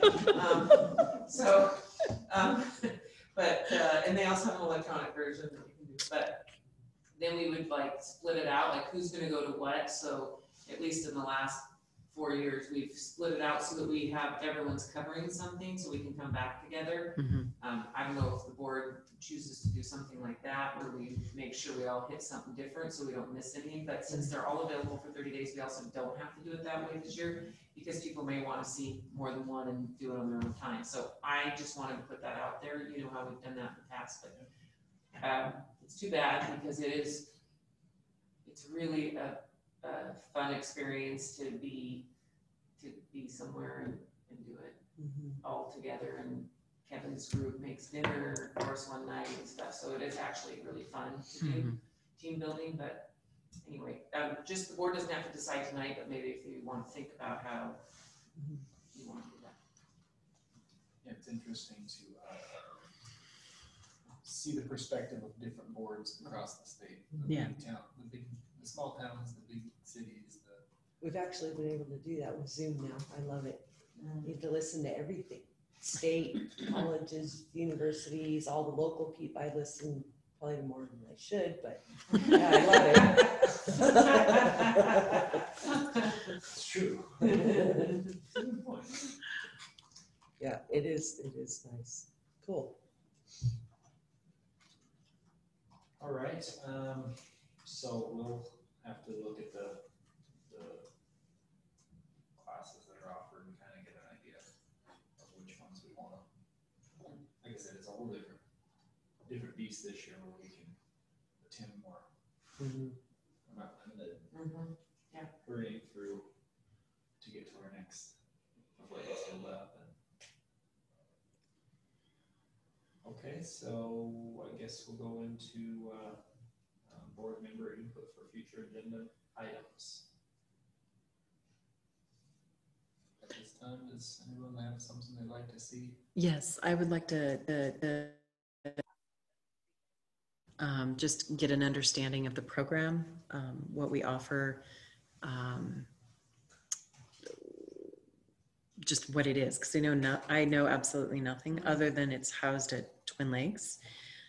And they also have an electronic version that you can do, but then we would like split it out, like who's gonna go to what, so at least in the last 4 years, we've split it out so that we have, everyone's covering something, so we can come back together. I don't know if the board chooses to do something like that, where we make sure we all hit something different so we don't miss anything, but since they're all available for 30 days, we also don't have to do it that way this year, because people may want to see more than one and do it on their own time. So I just wanted to put that out there. You know how we've done that in the past, but it's too bad because it's really a fun experience to be somewhere and do it all together. And Kevin's group makes dinner for us one night and stuff, so it is actually really fun to do team building. But anyway, just the board doesn't have to decide tonight, but maybe if you want to think about how you want to do that. Yeah, it's interesting to see the perspective of different boards across the state. The the small towns, the big cities. We've actually been able to do that with Zoom now. I love it. You have to listen to everything. State, colleges, universities, all the local people. I listen probably more than I should, but yeah, I love it. It's true. Yeah, it is nice. Cool. All right, so we'll have to look at the classes that are offered and kind of get an idea of which ones we want to. Like I said, it's a whole different beast this year where we can attend more. We're not limited. Hurrying through to get to our next before it gets filled up. Okay, so I guess we'll go into board member input for future agenda items. At this time, does anyone have something they'd like to see? Yes, I would like to just get an understanding of the program, what we offer, just what it is, because I know absolutely nothing other than it's housed at Twin Lakes.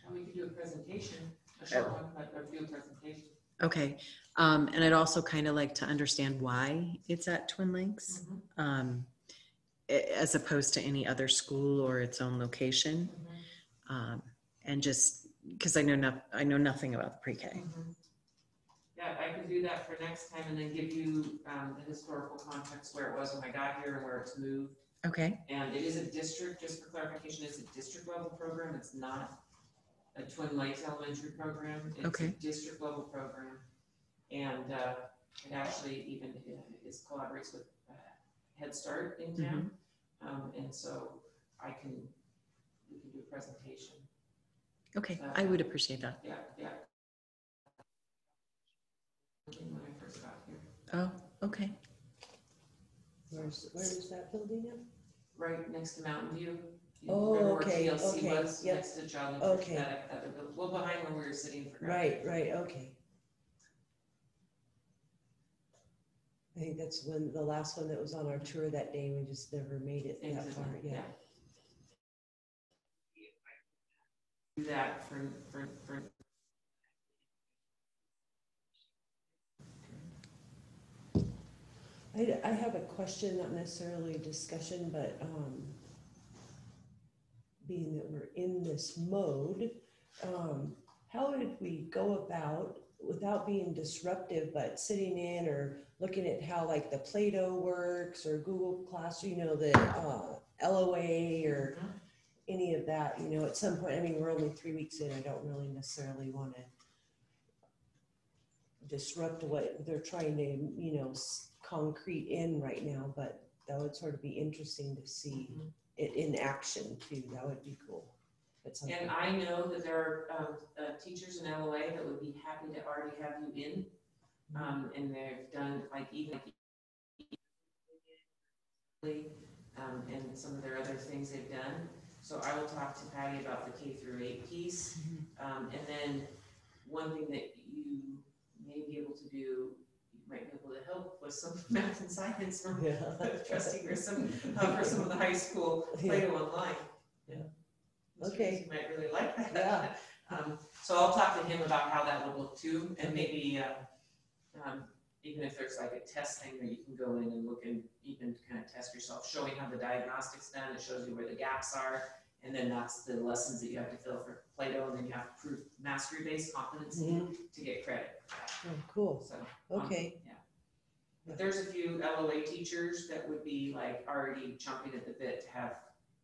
And we could do a presentation, a short one, but do a presentation. Okay, and I'd also kind of like to understand why it's at Twin Lakes, as opposed to any other school or its own location, and just because I know nothing about the pre-K. Yeah, I could do that for next time and then give you the historical context where it was when I got here and where it's moved. Okay. And it is a district, just for clarification, it's a district level program. It's not a Twin Lakes elementary program. It's a district level program. And it actually even collaborates with Head Start in town. And so we can do a presentation. Okay, I would appreciate that. Yeah. When I first got here. Oh, okay. Where is that building at? Right next to Mountain View. Oh, okay, TLC was yep. next to John. Okay. Well, behind where we were sitting for. Right, okay. I think that's when the last one that was on our tour that day, we just never made it that far. Yeah. Do that for. I have a question, not necessarily a discussion, but being that we're in this mode, how did we go about, without being disruptive, but sitting in or looking at how like the Play-Doh works or Google Classroom, the LOA or any of that, at some point, I mean, we're only 3 weeks in, I don't really necessarily want to disrupt what they're trying to, concrete in right now, but that would sort of be interesting to see it in action too. That would be cool. And I know that there are teachers in LOA that would be happy to already have you in, and they've done and some of their other things they've done. So I will talk to Patty about the K-8 piece, and then one thing that you may be able to do, you might be able to help with some math and science from trustee or some for some of the high school Play-Doh online. Okay. You might really like that. Yeah. So I'll talk to him about how that would look too, and maybe even if there's like a test thing that you can go in and look and even kind of test yourself, showing how the diagnostics done. It shows you where the gaps are, and then that's the lessons that you have to fill for Play-Doh, and then you have to prove mastery-based competency to get credit. Oh, cool. So okay. But there's a few LOA teachers that would be like already chomping at the bit to have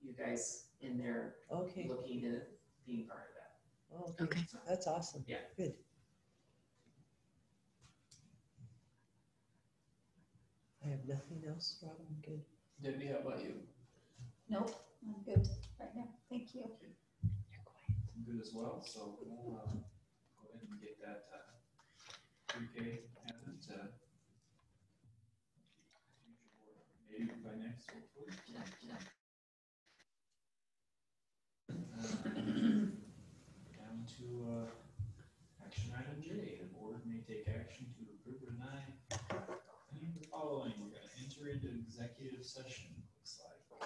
you guys in there looking at being part of that. Oh, okay. So, that's awesome. Yeah. Good. nothing else, Rob, I'm good. Debbie, how about you? Nope, I'm good right now, thank you. I'm good as well, so we'll go ahead and get that pre-K added maybe by next, hopefully. Down to action item J, the board may take action to approve or deny any of the following. We're going to enter into executive session, looks like. Do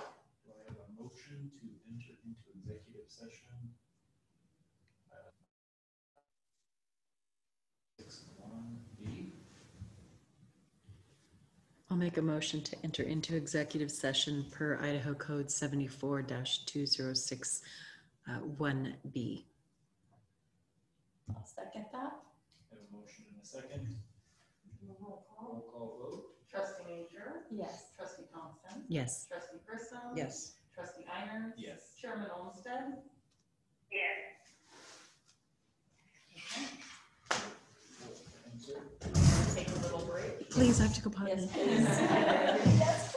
I have a motion to enter into executive session? 6(1)(b). I'll make a motion to enter into executive session per Idaho Code 74-206 1B. I'll second that. Have a motion and a second. Roll call vote. Trustee Major, Yes. trustee Thompson, Yes. trustee Grissom. Yes. Trustee Einers. Yes. Chairman Olmstead. Enter. Take a little break. Please, I have to go potty. Yes, please.